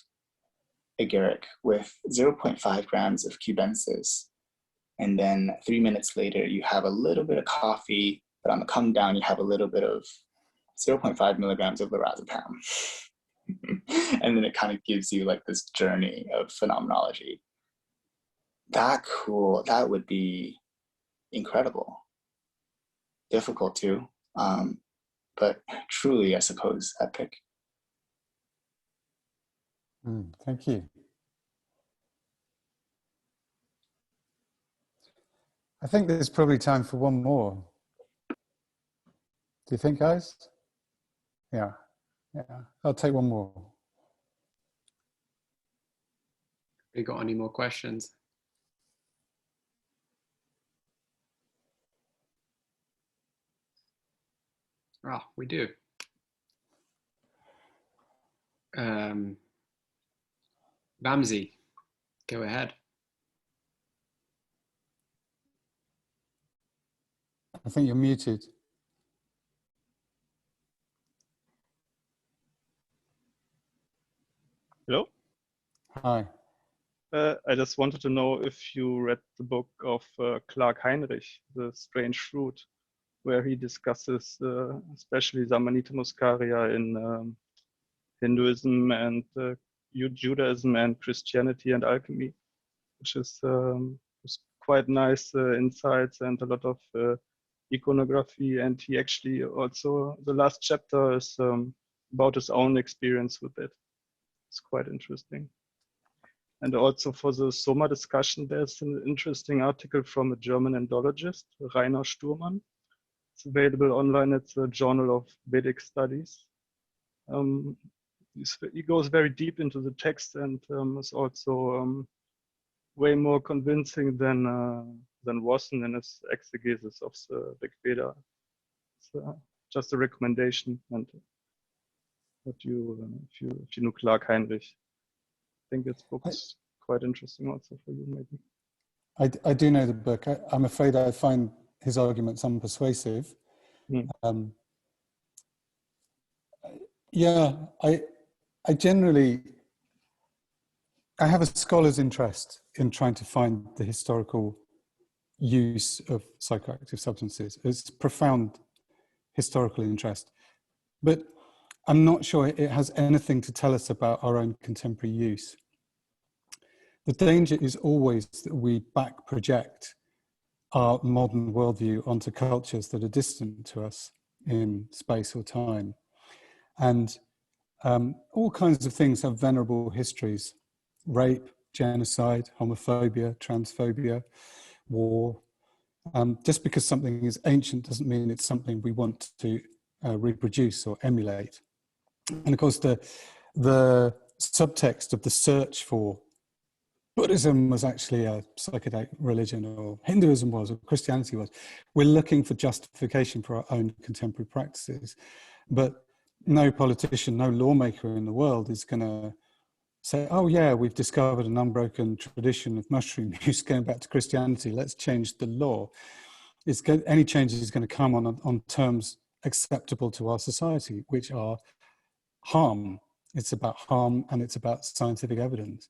agaric with 0.5 grams of cubensis, and then 3 minutes later you have a little bit of coffee, but on the come down you have a little bit of 0.5 milligrams of lorazepam. And then it kind of gives you like this journey of phenomenology. That would be incredible. Difficult too, but truly, I suppose, epic. Thank you. I think there's probably time for one more. Do you think, guys? Yeah, I'll take one more. We got any more questions? Ah, we do. Ramsey, go ahead. I think you're muted. Hello? Hi. I just wanted to know if you read the book of Clark Heinrich, The Strange Fruit, where he discusses especially the Amanita muscaria in Hinduism and Judaism and Christianity and alchemy, which is quite nice insights and a lot of iconography. And he actually also, the last chapter is about his own experience with it. It's quite interesting. And also for the Soma discussion, there's an interesting article from a German Indologist, Rainer Sturmann. It's available online at the Journal of Vedic Studies. He goes very deep into the text and is also way more convincing than Wasson in his exegesis of the Rig Veda. It's just a recommendation. And if you know Clark Heinrich, I think this book is quite interesting also for you, maybe. I do know the book. I'm afraid I find his arguments unpersuasive. Yeah, I generally, I have a scholar's interest in trying to find the historical use of psychoactive substances. It's profound historical interest, but I'm not sure it has anything to tell us about our own contemporary use. The danger is always that we back project our modern worldview onto cultures that are distant to us in space or time. And all kinds of things have venerable histories: rape, genocide, homophobia, transphobia, war. Just because something is ancient doesn't mean it's something we want to reproduce or emulate. And of course, the subtext of the search for Buddhism was actually a psychedelic religion, or Hinduism was, or Christianity was. We're looking for justification for our own contemporary practices. But no politician, no lawmaker in the world is going to say, oh yeah, we've discovered an unbroken tradition of mushroom use going back to Christianity, let's change the law. Any change is going to come on terms acceptable to our society, which are harm. It's about harm and it's about scientific evidence.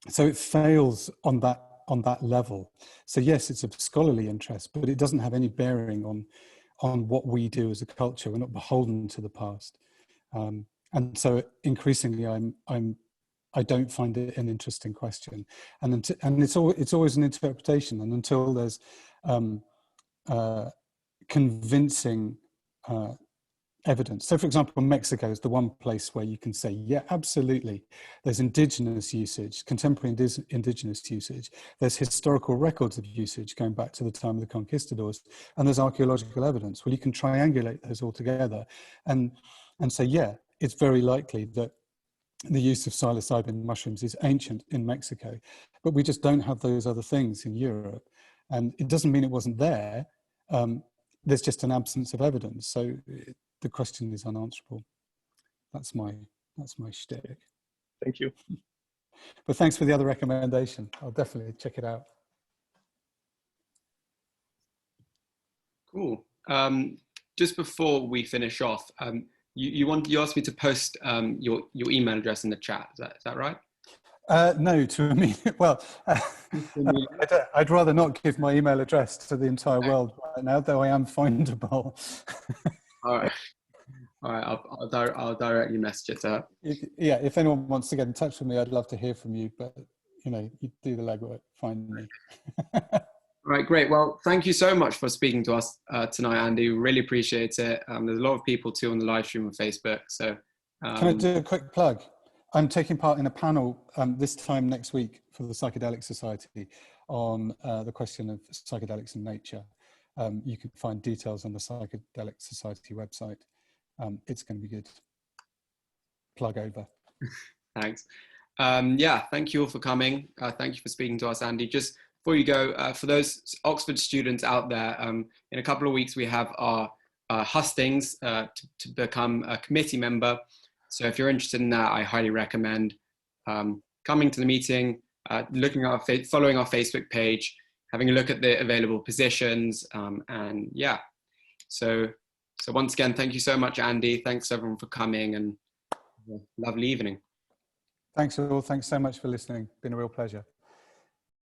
So it fails on that level. So yes, it's a scholarly interest, but it doesn't have any bearing on what we do as a culture. We're not beholden to the past. And so increasingly, I don't find it an interesting question. And it's always an interpretation. And until there's convincing evidence. So for example, Mexico is the one place where you can say, yeah, absolutely, there's indigenous usage, contemporary indigenous usage, there's historical records of usage going back to the time of the conquistadors, and there's archaeological evidence. Well, you can triangulate those all together and say, yeah, it's very likely that the use of psilocybin mushrooms is ancient in Mexico, but we just don't have those other things in Europe. And it doesn't mean it wasn't there. There's just an absence of evidence. So the question is unanswerable. That's my shtick. Thank you. But thanks for the other recommendation. I'll definitely check it out. Cool. Just before we finish off, you asked me to post your email address in the chat. Is that right? No, to me, well, I'd rather not give my email address to the entire world right now, though I am findable. All right. I'll directly message it to her. Yeah, if anyone wants to get in touch with me, I'd love to hear from you, but you know, you do the legwork, find me. All right, great. Well, thank you so much for speaking to us tonight, Andy. Really appreciate it. There's a lot of people too on the live stream on Facebook. So can I do a quick plug? I'm taking part in a panel this time next week for the Psychedelic Society on the question of psychedelics in nature. You can find details on the Psychedelic Society website. It's going to be good. Plug over. Thanks. Yeah, thank you all for coming. Thank you for speaking to us, Andy. Just before you go, for those Oxford students out there, in a couple of weeks we have our hustings to become a committee member. So if you're interested in that, I highly recommend coming to the meeting, looking at following our Facebook page, having a look at the available positions, and yeah. So once again, thank you so much, Andy. Thanks everyone for coming, and lovely evening. Thanks all. Thanks so much for listening. Been a real pleasure.